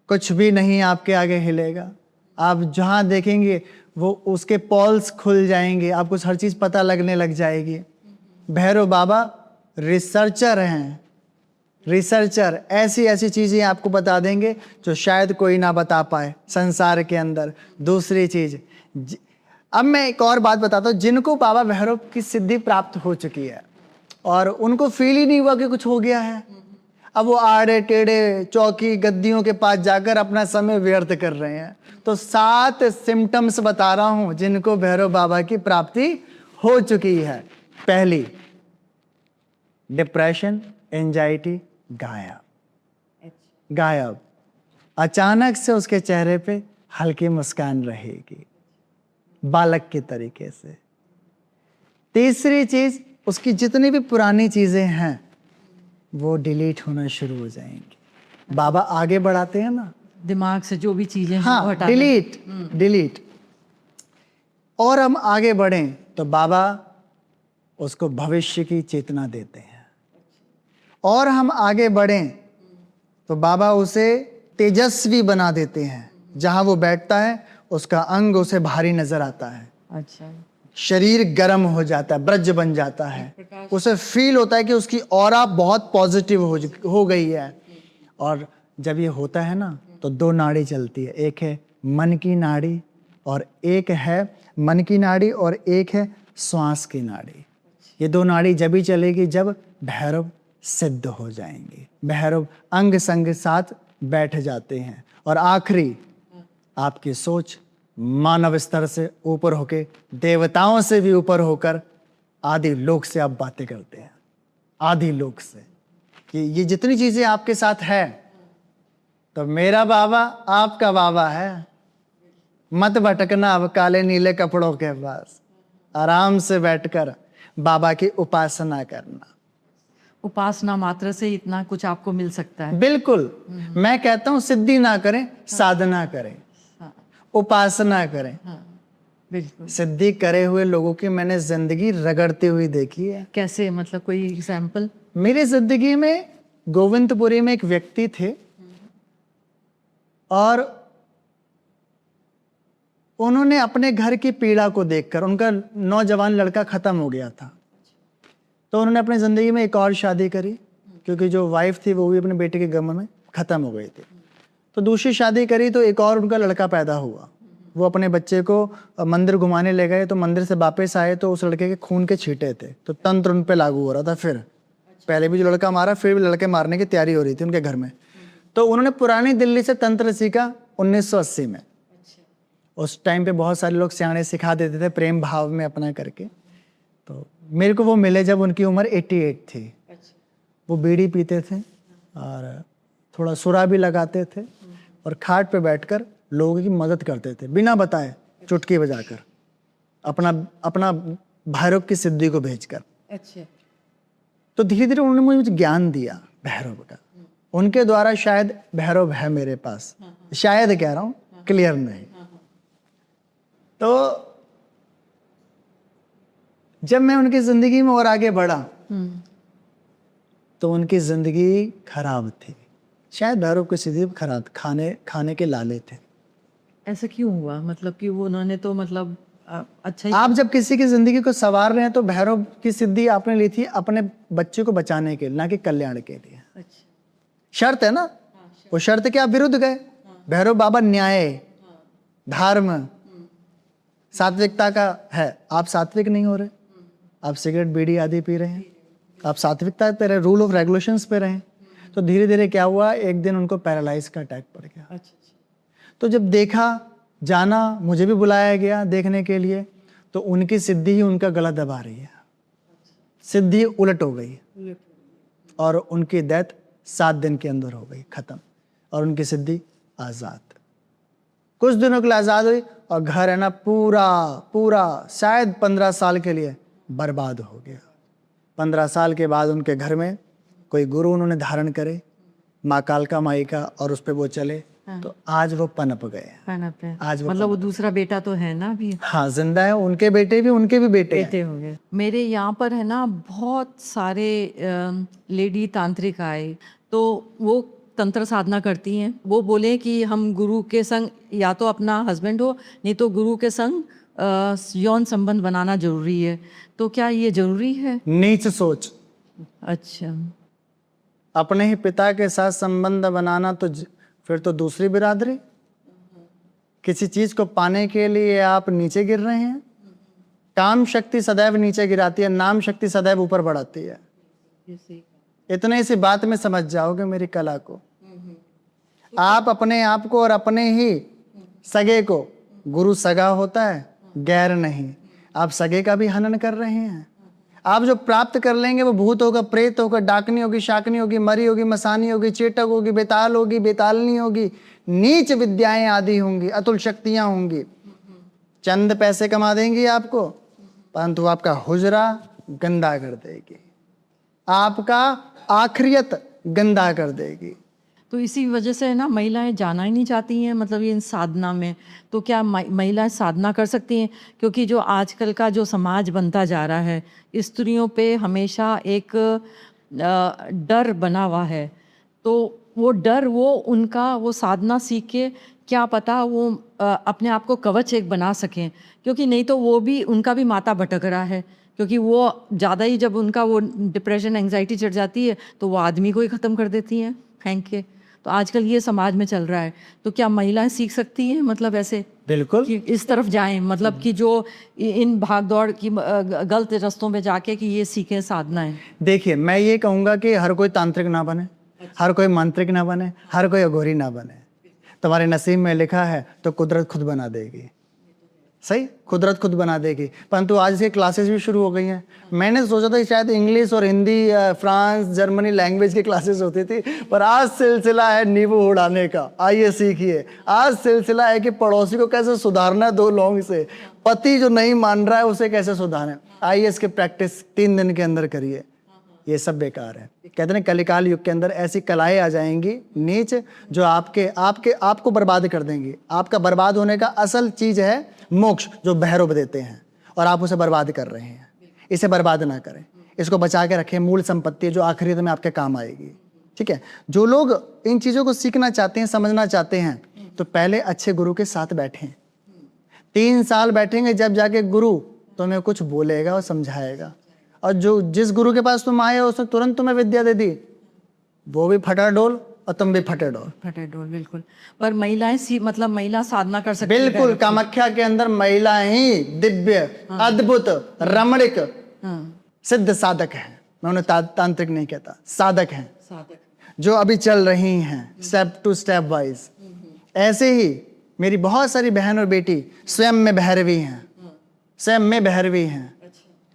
कुछ भी नहीं आपके आगे हिलेगा। आप जहां देखेंगे वो उसके पॉल्स खुल जाएंगे, आपको हर चीज पता लगने लग जाएगी। भैरव बाबा रिसर्चर हैं। रिसर्चर ऐसी ऐसी चीजें आपको बता देंगे जो शायद कोई ना बता पाए संसार के अंदर। दूसरी चीज, अब मैं एक और बात बताता हूँ। जिनको बाबा भैरव की सिद्धि प्राप्त हो चुकी है और उनको फील ही नहीं हुआ कि कुछ हो गया है, अब वो आड़े टेढ़े चौकी गद्दियों के पास जाकर अपना समय व्यर्थ कर रहे हैं। तो 7 सिम्टम्स बता रहा हूं जिनको भैरव बाबा की प्राप्ति हो चुकी है। पहली, डिप्रेशन, एंजाइटी गायब। गायब। अचानक से उसके चेहरे पे हल्की मुस्कान रहेगी, बालक के तरीके से। तीसरी चीज, उसकी जितनी भी पुरानी चीजें हैं वो डिलीट होना शुरू हो जाएंगी। बाबा आगे बढ़ाते हैं ना, दिमाग से जो भी चीजें हैं वो हाँ, हटा डिलीट। और हम आगे बढ़ें तो बाबा उसको भविष्य की चेतना देते हैं। और हम आगे बढ़ें तो बाबा उसे तेजस्वी बना देते हैं। जहां वो बैठता है उसका अंग उसे भारी नजर आता है। अच्छा, शरीर गर्म हो जाता है, ब्रज बन जाता है। उसे फील होता है कि उसकी ऑरा बहुत पॉजिटिव हो गई है। और जब ये होता है ना तो 2 नाड़ी चलती है। एक है मन की नाड़ी और एक है श्वास की नाड़ी। ये 2 नाड़ी जब ही चलेगी जब भैरव सिद्ध हो जाएंगे। भैरव अंग संग साथ बैठ जाते हैं। और आखिरी, आपकी सोच मानव स्तर से ऊपर होके, देवताओं से भी ऊपर होकर आदि लोक से आप बातें करते हैं। आदि लोक से कि ये जितनी चीजें आपके साथ है तो मेरा बाबा आपका बाबा है। मत भटकना अब काले नीले कपड़ों के पास। आराम से बैठकर बाबा की उपासना करना। उपासना मात्र से इतना कुछ आपको मिल सकता है। बिल्कुल। मैं कहता हूं सिद्धि ना करें, साधना करें, उपासना करें। बिल्कुल। सिद्धि करे हुए लोगों की मैंने जिंदगी रगड़ती हुई देखी है। कैसे, मतलब कोई एग्जाम्पल? मेरी जिंदगी में गोविंदपुरी में एक व्यक्ति थे और उन्होंने अपने घर की पीड़ा को देखकर, उनका नौजवान लड़का खत्म हो गया था, तो उन्होंने अपनी ज़िंदगी में एक और शादी करी, क्योंकि जो वाइफ थी वो भी अपने बेटे के गम में ख़त्म हो गई थी। तो दूसरी शादी करी तो एक और उनका लड़का पैदा हुआ। वो अपने बच्चे को मंदिर घुमाने ले गए, तो मंदिर से वापस आए तो उस लड़के के खून के छींटे थे, तो तंत्र उन पे लागू हो रहा था। फिर पहले भी जो लड़का मारा, फिर भी लड़के मारने की तैयारी हो रही थी उनके घर में। तो उन्होंने पुरानी दिल्ली से तंत्र सीखा 1980 में। उस टाइम पे बहुत सारे लोग सियाने सिखा देते थे प्रेम भाव में अपना करके। तो मेरे को वो मिले जब उनकी उम्र 88 थी। वो बीड़ी पीते थे और थोड़ा सुरा भी लगाते थे और खाट पे बैठकर लोगों की मदद करते थे बिना बताए, चुटकी बजाकर, अपना भैरव की सिद्धि को भेजकर। अच्छा। तो धीरे धीरे उन्होंने मुझे ज्ञान दिया भैरव का। उनके द्वारा शायद भैरव है मेरे पास, शायद कह रहा हूँ, क्लियर नहीं। तो जब मैं उनकी जिंदगी में और आगे बढ़ा तो उनकी जिंदगी खराब थी। शायद भैरव की स्थिति खराब, खाने के लाले थे। ऐसा क्यों हुआ? मतलब कि वो उन्होंने तो मतलब अच्छा ही। आप जब किसी की जिंदगी को संवार रहे हैं तो भैरव की सिद्धि आपने ली थी अपने बच्चे को बचाने के लिए, ना कि कल्याण के लिए। अच्छा। शर्त है ना, वो शर्त के आप विरुद्ध गए। भैरव बाबा न्याय, धर्म, सात्विकता का है, आप सात्विक नहीं हो रहे, आप सिगरेट बीड़ी आदि पी रहे हैं, आप सात्विकता पे रहे, रूल ऑफ रेगुलेशंस पे रहे। तो धीरे धीरे क्या हुआ, एक दिन उनको पैरालाइज का अटैक पड़ गया। अच्छा। तो जब देखा, जाना, मुझे भी बुलाया गया देखने के लिए, तो उनकी सिद्धि ही उनका गला दबा रही है। सिद्धि उलट हो गई और उनकी डेथ 7 दिन के अंदर हो गई, खत्म, और उनकी सिद्धि आज़ाद। कुछ दिनों के लिए आज़ाद हुई और घर है ना पूरा शायद 15 साल के लिए बर्बाद हो गया। 15 साल के बाद उनके घर में कोई गुरु उन्होंने धारण करे, माँ कालका माई का, और उस पे वो चले। तो आज वो पनप गए। आज वो मतलब वो दूसरा बेटा तो है ना अभी? हाँ, जिंदा है। उनके बेटे भी बेटे हो गए। मेरे यहाँ पर है ना बहुत सारे लेडी तांत्रिक आए, तो वो तंत्र साधना करती हैं। वो बोले कि हम गुरु के संग, या तो अपना हस्बैंड हो, नहीं तो गुरु के संग यौन संबंध बनाना जरूरी है। तो क्या ये जरूरी है? नीच सोच। अच्छा। अपने ही पिता के साथ संबंध बनाना तो फिर तो दूसरी बिरादरी। किसी चीज को पाने के लिए आप नीचे गिर रहे हैं। काम शक्ति सदैव नीचे गिराती है, नाम शक्ति सदैव ऊपर बढ़ाती है। इतने सी बात में समझ जाओगे मेरी कला को। आप अपने आप को और अपने ही सगे को, गुरु सगा होता है, गैर नहीं। आप सगे का भी हनन कर रहे हैं। आप जो प्राप्त कर लेंगे वो भूत होगा, प्रेत होगा, डाकनी होगी, शाकनी होगी, मरी होगी, मसानी होगी, चेटक होगी, बेताल होगी, बेतालनी होगी, नीच विद्याएं आदि होंगी, अतुल शक्तियां होंगी। चंद पैसे कमा देंगी आपको, परंतु आपका हुजरा गंदा कर देगी, आपका आखिरियत गंदा कर देगी। तो इसी वजह से है ना महिलाएं जाना ही नहीं चाहती हैं, मतलब ये इन साधना में। तो क्या महिलाएं साधना कर सकती हैं? क्योंकि जो आजकल का जो समाज बनता जा रहा है, स्त्रियों पे हमेशा एक डर बना हुआ है। तो वो डर, वो उनका वो साधना सीख के क्या पता वो अपने आप को कवच एक बना सकें। क्योंकि नहीं तो वो भी, उनका भी माथा भटक रहा है। क्योंकि वो ज़्यादा ही जब उनका वो डिप्रेशन एंग्जाइटी चढ़ जाती है तो वो आदमी को ही ख़त्म कर देती हैं फेंक के। तो आजकल ये समाज में चल रहा है। तो क्या महिलाएं सीख सकती हैं, मतलब ऐसे बिल्कुल कि इस तरफ जाएं, मतलब कि जो इन भाग दौड़ की गलत रास्तों में जाके कि ये सीखें साधनाएं? देखिए, मैं ये कहूँगा कि हर कोई तांत्रिक ना बने, हर कोई मंत्रिक ना बने, हर कोई अघोरी ना बने। तुम्हारे नसीब में लिखा है तो कुदरत खुद बना देगी। सही, कुदरत खुद बना देगी। परंतु आज से क्लासेस भी शुरू हो गई हैं। मैंने सोचा था शायद इंग्लिश और हिंदी, फ्रांस, जर्मनी लैंग्वेज की क्लासेस होती थी, पर आज सिलसिला है नींबू उड़ाने का। आइए सीखिए। आज सिलसिला है कि पड़ोसी को कैसे सुधारना है 2 लौंग से, पति जो नहीं मान रहा है उसे कैसे सुधारें। आइए इसकी प्रैक्टिस 3 दिन के अंदर करिए। ये सब बेकार है। कहते हैं कलिकाल युग के अंदर ऐसी कलाएं आ जाएंगी नीच, जो आपको बर्बाद कर देंगी। आपका बर्बाद होने का असल चीज है मोक्ष, जो भैरव देते हैं, और आप उसे बर्बाद कर रहे हैं। इसे बर्बाद ना करें, इसको बचा के रखें। मूल संपत्ति जो आखिरी में आपके काम आएगी। ठीक है, जो लोग इन चीजों को सीखना चाहते हैं, समझना चाहते हैं, तो पहले अच्छे गुरु के साथ बैठें, 3 साल बैठेंगे, जब जाके गुरु तुम्हें कुछ बोलेगा और समझाएगा। और जो जिस गुरु के पास तुम आए हो उसने तुरंत तुम्हें विद्या दे दी, वो भी फटा डोल और तुम भी फटे डोल। फटे डोल, बिल्कुल। पर महिलाएं मतलब महिला साधना कर सकती है? बिल्कुल, कामाख्या के अंदर महिला ही दिव्य, अद्भुत, रमणीक, सिद्ध साधक है। मैं उन्हें तांत्रिक नहीं कहता, साधक हैं, साधक जो अभी चल रही हैं स्टेप टू स्टेप वाइज। ऐसे ही मेरी बहुत सारी बहन और बेटी स्वयं में भैरवी हैं, स्वयं में भैरवी हैं,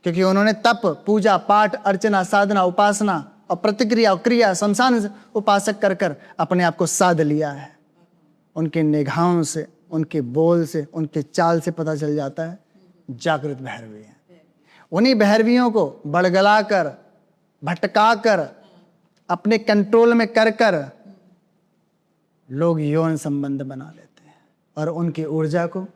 क्योंकि उन्होंने तप, पूजा पाठ, अर्चना, साधना, उपासना और प्रतिक्रिया और क्रिया, शमशान उपासक कर कर अपने आप को साध लिया है। उनके निगाहों से, उनके बोल से, उनके चाल से पता चल जाता है जागृत भैरवी है। उन्हीं भैरवियों को बड़गला कर, भटका कर, अपने कंट्रोल में कर कर लोग यौन संबंध बना लेते हैं और उनकी ऊर्जा को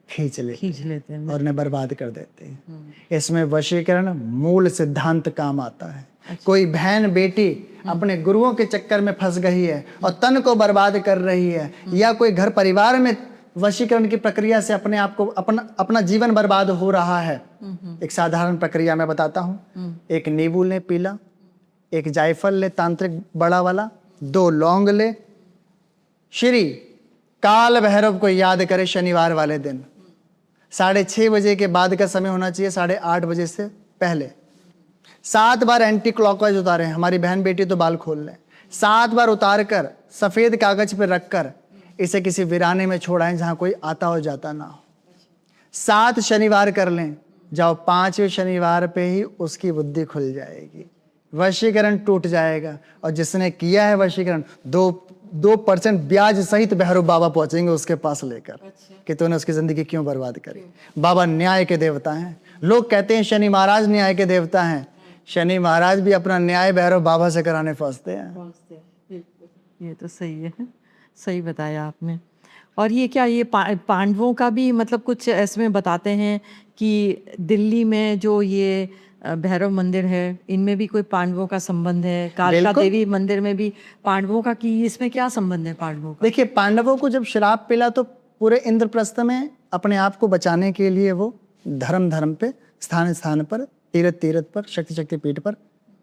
खींच लेते हैं और उन्हें बर्बाद कर देते हैं। इसमें वशीकरण मूल सिद्धांत काम आता है। कोई बहन बेटी अपने गुरुओं के चक्कर में फंस गई है और तन को बर्बाद कर रही है, या कोई घर परिवार में वशीकरण की प्रक्रिया से अपने आप को अपना जीवन बर्बाद हो रहा है। एक साधारण प्रक्रिया मैं बताता हूँ। एक नींबू ले पीला, एक जायफल ले तांत्रिक बड़ा वाला, 2 लौंग ले, श्री काल भैरव को याद करे शनिवार वाले दिन। 6:30 बजे के बाद का समय होना चाहिए, 8:30 बजे से पहले। 7 बार एंटी क्लॉकवाइज उतारें। हमारी बहन बेटी तो बाल खोल लें। 7 बार उतार कर सफेद कागज पर रख कर इसे किसी वीराने में छोड़ाएं जहां कोई आता हो जाता ना हो। 7 शनिवार कर लें, जाओ 5वें शनिवार पे ही उसकी बुद्धि खुल जाएगी, वशीकरण टूट जाएगा। और जिसने किया है वशीकरण, 2% ब्याज सहित भैरव बाबा पहुंचेंगे उसके पास लेकर कि तूने उसकी जिंदगी क्यों बर्बाद करी। बाबा न्याय के देवता हैं। लोग कहते हैं शनि महाराज न्याय के देवता हैं। शनि महाराज भी अपना न्याय भैरव बाबा से कराने फंसते हैं। ये तो सही है, सही बताया आपने। और ये क्या, ये पांडवों का भी मतलब कुछ इसमें बताते हैं कि दिल्ली में जो ये भैरव मंदिर है, इनमें भी कोई पांडवों का संबंध है? कालिका देवी मंदिर में भी पांडवों का, कि इसमें क्या संबंध है पांडवों का? देखिए, पांडवों को जब श्राप मिला तो पूरे इंद्रप्रस्थ में अपने आप को बचाने के लिए वो धर्म पे, स्थान पर, तीरथ पर, शक्ति पीठ पर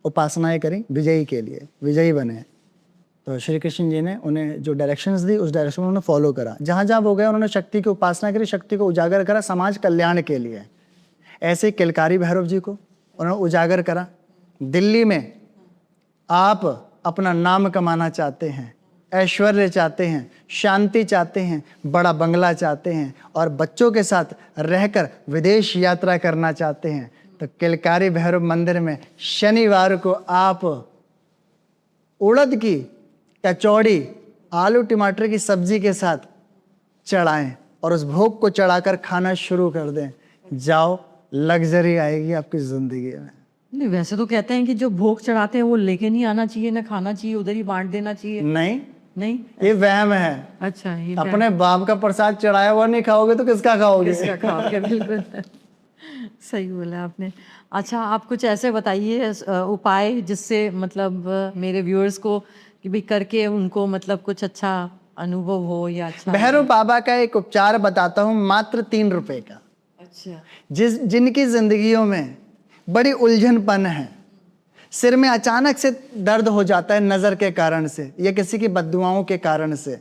उपासनाएं करी, विजयी के लिए, विजयी बने। तो श्री कृष्ण जी ने उन्हें जो डायरेक्शंस दी, उस डायरेक्शन में उन्होंने फॉलो करा। जहाँ जहाँ वो गए उन्होंने शक्ति की उपासना करी, शक्ति को उजागर करा समाज कल्याण के लिए। ऐसे किलकारी भैरव जी को उन्होंने उजागर करा। दिल्ली में आप अपना नाम कमाना चाहते हैं, ऐश्वर्य चाहते हैं, शांति चाहते हैं, बड़ा बंगला चाहते हैं और बच्चों के साथ रहकर विदेश यात्रा करना चाहते हैं, तो किलकारी भैरव मंदिर में शनिवार को आप उड़द की कचौड़ी आलू टमाटर की सब्जी के साथ चढ़ाएं और उस भोग को चढ़ाकर खाना शुरू कर दें। जाओ, लग्जरी आएगी आपकी जिंदगी में। नहीं, वैसे तो कहते हैं कि जो भोग चढ़ाते हैं वो लेके नहीं आना चाहिए, ना खाना चाहिए, उधर ही बांट देना चाहिए। नहीं, नहीं, ये वहम है। अच्छा, ये अपने बाप का प्रसाद चढ़ाया हुआ नहीं खाओगे तो किसका खाओगे? किसका खाओगे? बिल्कुल सही बोला आपने। अच्छा, आप कुछ ऐसे बताइए उपाय जिससे मतलब मेरे व्यूअर्स को कि भी करके उनको मतलब कुछ अच्छा अनुभव हो या अच्छा। भैरव बाबा का एक उपचार बताता हूँ, मात्र 3 रुपए का। अच्छा। जिनकी जिंदगियों में बड़ी उलझनपन है, सिर में अचानक से दर्द हो जाता है नजर के कारण से या किसी की बद्दुआओं के कारण से,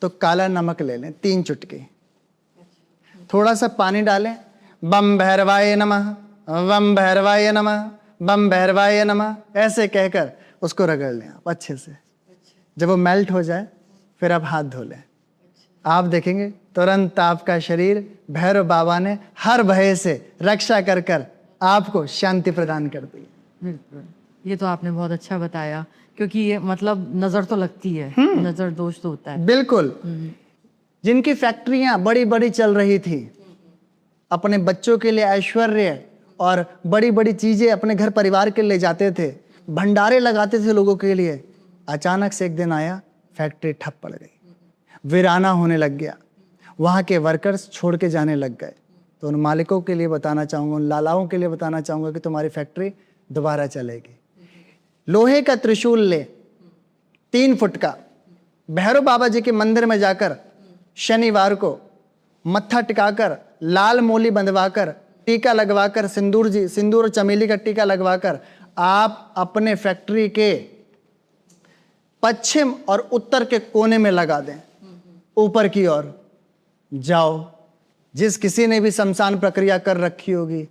तो काला नमक ले लें 3 चुटकी, थोड़ा सा पानी डालें, बम भैरवाय नमः, बम भैरवाय नमः, बम भैरवाय नमः ऐसे कहकर उसको रगड़ लें आप अच्छे से। जब वो मेल्ट हो जाए फिर आप हाथ धो लें। आप देखेंगे तुरंत आपका शरीर भैरव बाबा ने हर भय से रक्षा कर कर आपको शांति प्रदान कर दी। बिल्कुल, ये तो आपने बहुत अच्छा बताया, क्योंकि ये मतलब नजर तो लगती है, नजर दोष तो होता है। बिल्कुल। जिनकी फैक्ट्रियां बड़ी बड़ी चल रही थी, अपने बच्चों के लिए ऐश्वर्य और बड़ी बड़ी चीजें अपने घर परिवार के लिए जाते थे, भंडारे लगाते थे लोगों के लिए, अचानक से एक दिन आया, फैक्ट्री ठप पड़ गई, वीराना होने लग गया, वहाँ के वर्कर्स छोड़ के जाने लग गए। तो उन मालिकों के लिए बताना चाहूँगा, उन लालाओं के लिए बताना चाहूँगा कि तुम्हारी फैक्ट्री दोबारा चलेगी। लोहे का त्रिशूल ले 3 फुट का, भैरव बाबा जी के मंदिर में जाकर शनिवार को मत्था टिकाकर, लाल मोली बंधवाकर, टीका लगवाकर, सिंदूर और चमेली का टीका लगवाकर आप अपने फैक्ट्री के पश्चिम और उत्तर के कोने में लगा दें, ऊपर की ओर जाओ। जिस किसी ने भी शमशान प्रक्रिया कर रखी होगी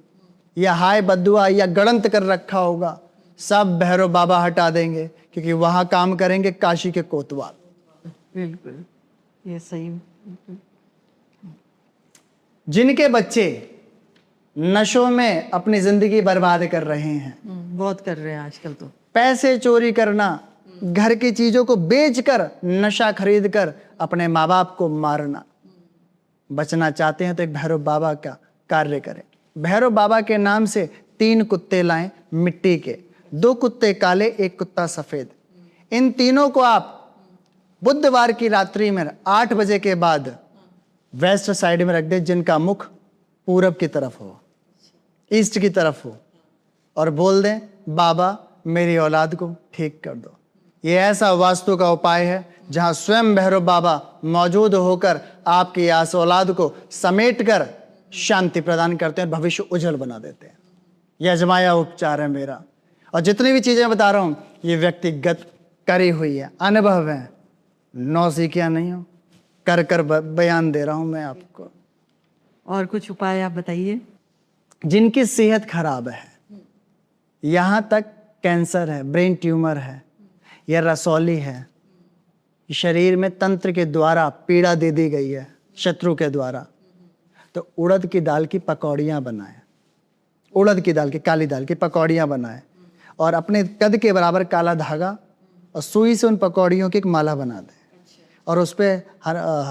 या हाय बद्दुआ या गड़ंत कर रखा होगा, सब भैरव बाबा हटा देंगे, क्योंकि वहां काम करेंगे काशी के कोतवाल। बिल्कुल, ये सही। जिनके बच्चे नशों में अपनी जिंदगी बर्बाद कर रहे हैं, बहुत कर रहे हैं आजकल तो। पैसे चोरी करना, घर की चीजों को बेचकर, नशा खरीद कर अपने माँ बाप को मारना, बचना चाहते हैं तो एक भैरव बाबा का कार्य करें। भैरव बाबा के नाम से 3 कुत्ते लाएं मिट्टी के, 2 कुत्ते काले, 1 कुत्ता सफेद। इन तीनों को आप बुधवार की रात्रि में 8 बजे के बाद वेस्ट साइड में रख दें, जिनका मुख पूरब की तरफ हो, ईस्ट की तरफ हो, और बोल दें बाबा मेरी औलाद को ठीक कर दो। ये ऐसा वास्तु का उपाय है जहां स्वयं भैरव बाबा मौजूद होकर आपकी आस औलाद को समेट कर शांति प्रदान करते हैं, भविष्य उज्जवल बना देते हैं। यह अजमाया उपचार है मेरा, और जितनी भी चीजें बता रहा हूं ये व्यक्तिगत करी हुई है, अनुभव है, नौसिखिया नहीं हो, कर कर बयान दे रहा हूं मैं आपको। और कुछ उपाय आप बताइए। जिनकी सेहत खराब है, यहां तक कैंसर है, ब्रेन ट्यूमर है या रसौली है, शरीर में तंत्र के द्वारा पीड़ा दे दी गई है शत्रु के द्वारा, तो उड़द की दाल की पकौड़ियाँ बनाएं, उड़द की दाल की, काली दाल की पकौड़ियाँ बनाएं, और अपने कद के बराबर काला धागा और सुई से उन पकौड़ियों की एक माला बना दें, और उस पर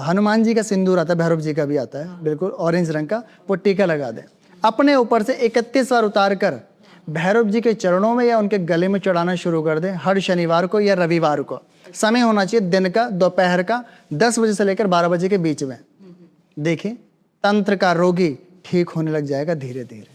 हनुमान जी का सिंदूर आता है, भैरव जी का भी आता है, बिल्कुल ऑरेंज रंग का, वो टीका लगा दें। अपने ऊपर से 31 बार उतार कर भैरव जी के चरणों में या उनके गले में चढ़ाना शुरू कर दें, हर शनिवार को या रविवार को। समय होना चाहिए दिन का, दोपहर का 10 बजे से लेकर 12 बजे के बीच में। देखिए तंत्र का रोगी ठीक होने लग जाएगा धीरे धीरे।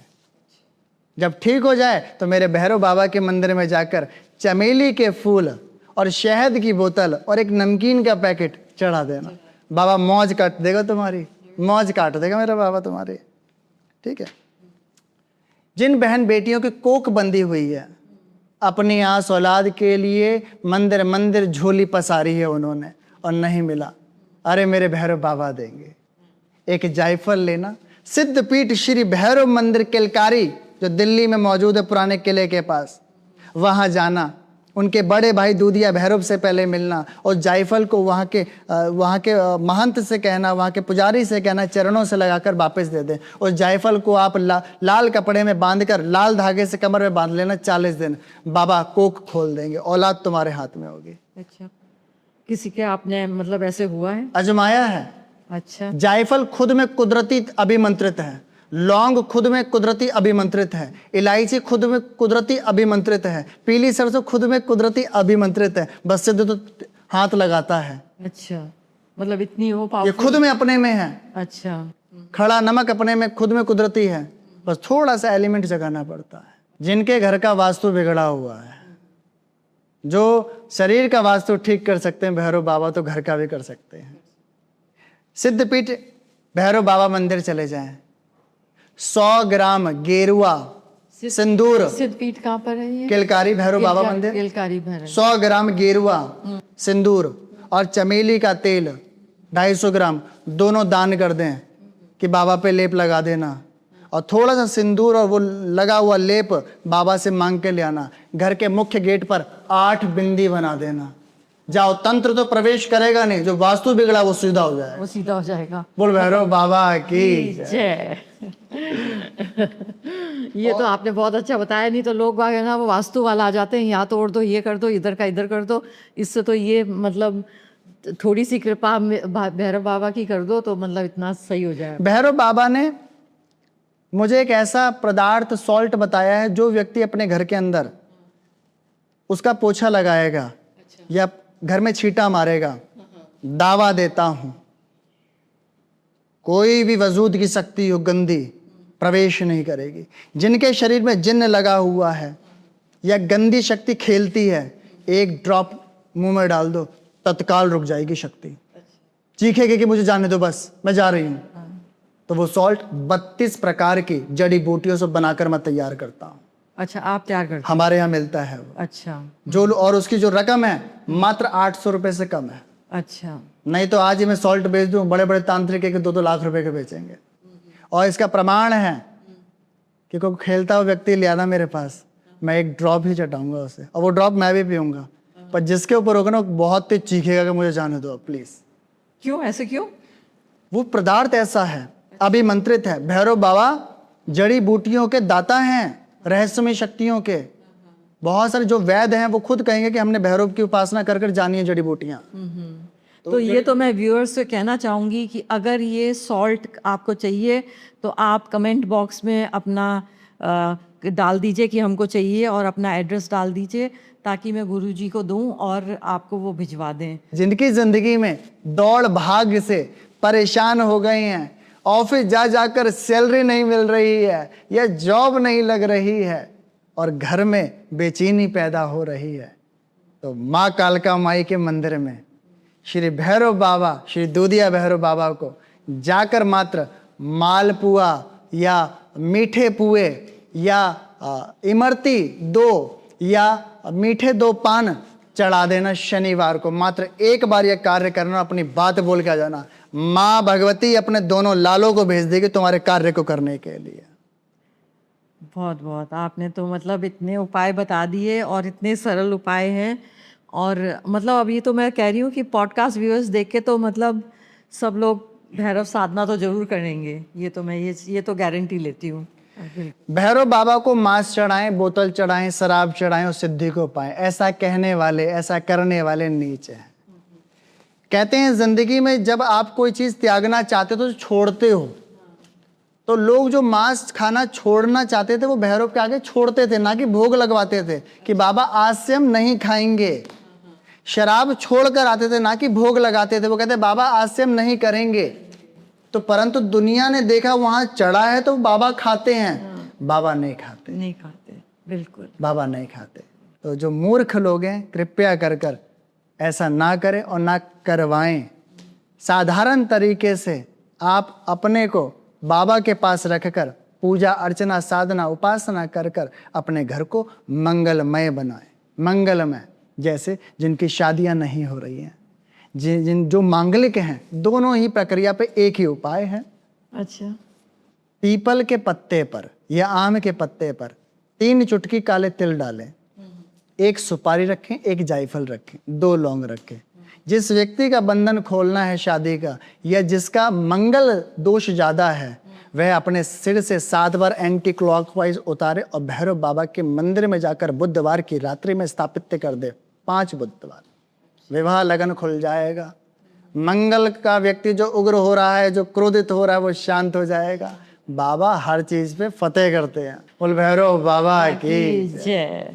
जब ठीक हो जाए तो मेरे भैरव बाबा के मंदिर में जाकर चमेली के फूल और शहद की बोतल और एक नमकीन का पैकेट चढ़ा देना, बाबा मौज काट देगा तुम्हारी, मौज काट देगा मेरा बाबा तुम्हारी। ठीक है। जिन बहन बेटियों की कोख बंधी हुई है, अपनी आस औलाद के लिए मंदिर मंदिर झोली पसारी है उन्होंने और नहीं मिला, अरे मेरे भैरव बाबा देंगे। एक जायफल लेना, सिद्धपीठ श्री भैरव मंदिर किलकारी जो दिल्ली में मौजूद है पुराने किले के पास, वहाँ जाना, उनके बड़े भाई दूधिया भैरव से पहले मिलना और जायफल को वहाँ के महंत से कहना, वहाँ के पुजारी से कहना, चरणों से लगाकर वापस दे दें। और जायफल को आप लाल कपड़े में बांधकर लाल धागे से कमर में बांध लेना 40 दिन, बाबा कोख खोल देंगे, औलाद तुम्हारे हाथ में होगी। अच्छा, किसी के आपने मतलब ऐसे हुआ है? आजमाया है। अच्छा। जायफल खुद में कुदरती अभिमंत्रित है, लौंग खुद में कुदरती अभिमंत्रित है, इलायची खुद में कुदरती अभिमंत्रित है, पीली सरसों खुद में कुदरती अभिमंत्रित है, बस सिद्ध तो हाथ लगाता है। अच्छा, मतलब इतनी वो ये पावरफुल। खुद में अपने में है। अच्छा। खड़ा नमक अपने में खुद में कुदरती है, बस थोड़ा सा एलिमेंट जगाना पड़ता है। जिनके घर का वास्तु बिगड़ा हुआ है, जो शरीर का वास्तु ठीक कर सकते हैं भैरव बाबा, तो घर का भी कर सकते हैं। सिद्धपीठ भैरव बाबा मंदिर चले जाएं, 100 ग्राम गेरुआ सिंदूर, सिद्धपीठ कहाँ पर है ये? किलकारी भैरव बाबा मंदिर, किलकारी भैरव। 100 ग्राम गेरुआ सिंदूर और चमेली का तेल 250 ग्राम दोनों दान कर दें कि बाबा पे लेप लगा देना, और थोड़ा सा सिंदूर और वो लगा हुआ लेप बाबा से मांग के ले आना। घर के मुख्य गेट पर 8 बिंदी बना देना। जाओ, तंत्र तो प्रवेश करेगा नहीं, जो वास्तु बिगड़ा वो सीधा हो जाएगा, वो सीधा हो जाएगा। बोल भैरव बाबा की जय। ये तो आपने बहुत अच्छा बताया, नहीं तो लोग बाग है ना वो वास्तु वाला आ जाते हैं, यहाँ तोड़ दो, ये कर दो, इधर का इधर कर दो। इससे तो ये मतलब थोड़ी सी कृपा भैरव बाबा की कर दो तो मतलब इतना सही हो जाए। भैरव बाबा ने मुझे एक ऐसा पदार्थ सॉल्ट बताया है, जो व्यक्ति अपने घर के अंदर उसका पोछा लगाएगा या घर में छींटा मारेगा, दावा देता हूं कोई भी वजूद की शक्ति हो गंदी प्रवेश नहीं करेगी। जिनके शरीर में जिन्न लगा हुआ है या गंदी शक्ति खेलती है, एक ड्रॉप मुंह में डाल दो, तत्काल रुक जाएगी शक्ति, चीखेगी कि मुझे जाने दो, बस मैं जा रही हूं, तो वो सॉल्ट 32 प्रकार की जड़ी बूटियों से बनाकर मैं तैयार करता हूँ। अच्छा, आप तैयार करते हमारे यहाँ मिलता है वो। हैं? अच्छा और उसकी जो रकम है मात्र 800 रुपए से कम है। अच्छा। नहीं तो आज ही मैं सॉल्ट बेच दूं, बड़े बड़े तांत्रिक के 2-2 लाख रुपए के बेचेंगे। और इसका प्रमाण है कि कोई खेलता हुआ व्यक्ति ले आना मेरे पास, मैं एक ड्रॉप ही चटाऊंगा उसे, और वो ड्रॉप मैं भी पीऊंगा, पर जिसके ऊपर होगा ना वो बहुत तेज चीखेगा कि मुझे जाने दो प्लीज। क्यों, ऐसे क्यों? वो पदार्थ ऐसा है, अभिमंत्रित है। भैरव बाबा जड़ी बूटियों के दाता हैं, रहस्यमय शक्तियों के। बहुत सारे जो वैद्य हैं वो खुद कहेंगे कि हमने भैरव की उपासना कर कर जानी है जड़ी बूटियां। तो ये तो मैं व्यूअर्स से कहना चाहूँगी कि अगर ये सॉल्ट आपको चाहिए तो आप कमेंट बॉक्स में अपना डाल दीजिए कि हमको चाहिए, और अपना एड्रेस डाल दीजिए ताकि मैं गुरुजी को दूं और आपको वो भिजवा दें। जिनकी जिंदगी में दौड़ भाग से परेशान हो गए हैं, ऑफिस जा जाकर सैलरी नहीं मिल रही है या जॉब नहीं लग रही है और घर में बेचैनी पैदा हो रही है, तो माँ कालका माई के मंदिर में श्री भैरव बाबा, श्री दूधिया भैरव बाबा को जाकर मात्र मालपुआ या मीठे पुए या इमरती 2 या मीठे 2 पान चढ़ा देना। शनिवार को मात्र एक बार यह कार्य करना, अपनी बात बोल के आ जाना। माँ भगवती अपने दोनों लालों को भेज देगी तुम्हारे कार्य को करने के लिए। बहुत बहुत आपने तो मतलब इतने उपाय बता दिए, और इतने सरल उपाय हैं। और मतलब अब ये तो मैं कह रही हूँ कि पॉडकास्ट व्यूअर्स देख के तो मतलब सब लोग भैरव साधना तो जरूर करेंगे। ये तो मैं ये तो गारंटी लेती हूँ। भैरव बाबा को मांस चढ़ाएं, बोतल चढ़ाएं, शराब चढ़ाएं और सिद्धि को पाएं, ऐसा कहने वाले, ऐसा करने वाले नीच हैं। कहते हैं जिंदगी में जब आप कोई चीज त्यागना चाहते हो तो छोड़ते हो, तो लोग जो मांस खाना छोड़ना चाहते थे वो भैरव के आगे छोड़ते थे, ना कि भोग लगवाते थे कि बाबा आज से हम नहीं खाएंगे। शराब छोड़कर आते थे, ना कि भोग लगाते थे। वो कहते बाबा आज से हम नहीं करेंगे। तो परंतु दुनिया ने देखा वहां चढ़ा है तो बाबा खाते हैं, बाबा नहीं खाते। नहीं खाते, बिल्कुल बाबा नहीं खाते। तो जो मूर्ख लोग हैं कृपया कर कर ऐसा ना करें और ना करवाएं। साधारण तरीके से आप अपने को बाबा के पास रखकर पूजा अर्चना साधना उपासना कर कर अपने घर को मंगलमय बनाएं। मंगलमय, जैसे जिनकी शादियां नहीं हो रही हैं, जिन जो मांगलिक हैं, दोनों ही प्रक्रिया पे एक ही उपाय है। अच्छा। पीपल के पत्ते पर या आम के पत्ते पर 3 चुटकी काले तिल डालें, 1 सुपारी रखें, 1 जायफल रखें, 2 लौंग रखें। जिस व्यक्ति का बंधन खोलना है शादी का, या जिसका मंगल दोष ज्यादा है, वह अपने सिर से 7 बार एंटी क्लॉकवाइज उतारे और भैरव बाबा के मंदिर में जाकर बुधवार की रात्रि में स्थापित कर दे। 5 बुधवार विवाह लगन खुल जाएगा। मंगल का व्यक्ति जो उग्र हो रहा है, जो क्रोधित हो रहा है, वो शांत हो जाएगा। बाबा हर चीज पे फतेह करते हैं। बोल भैरव बाबा की जय।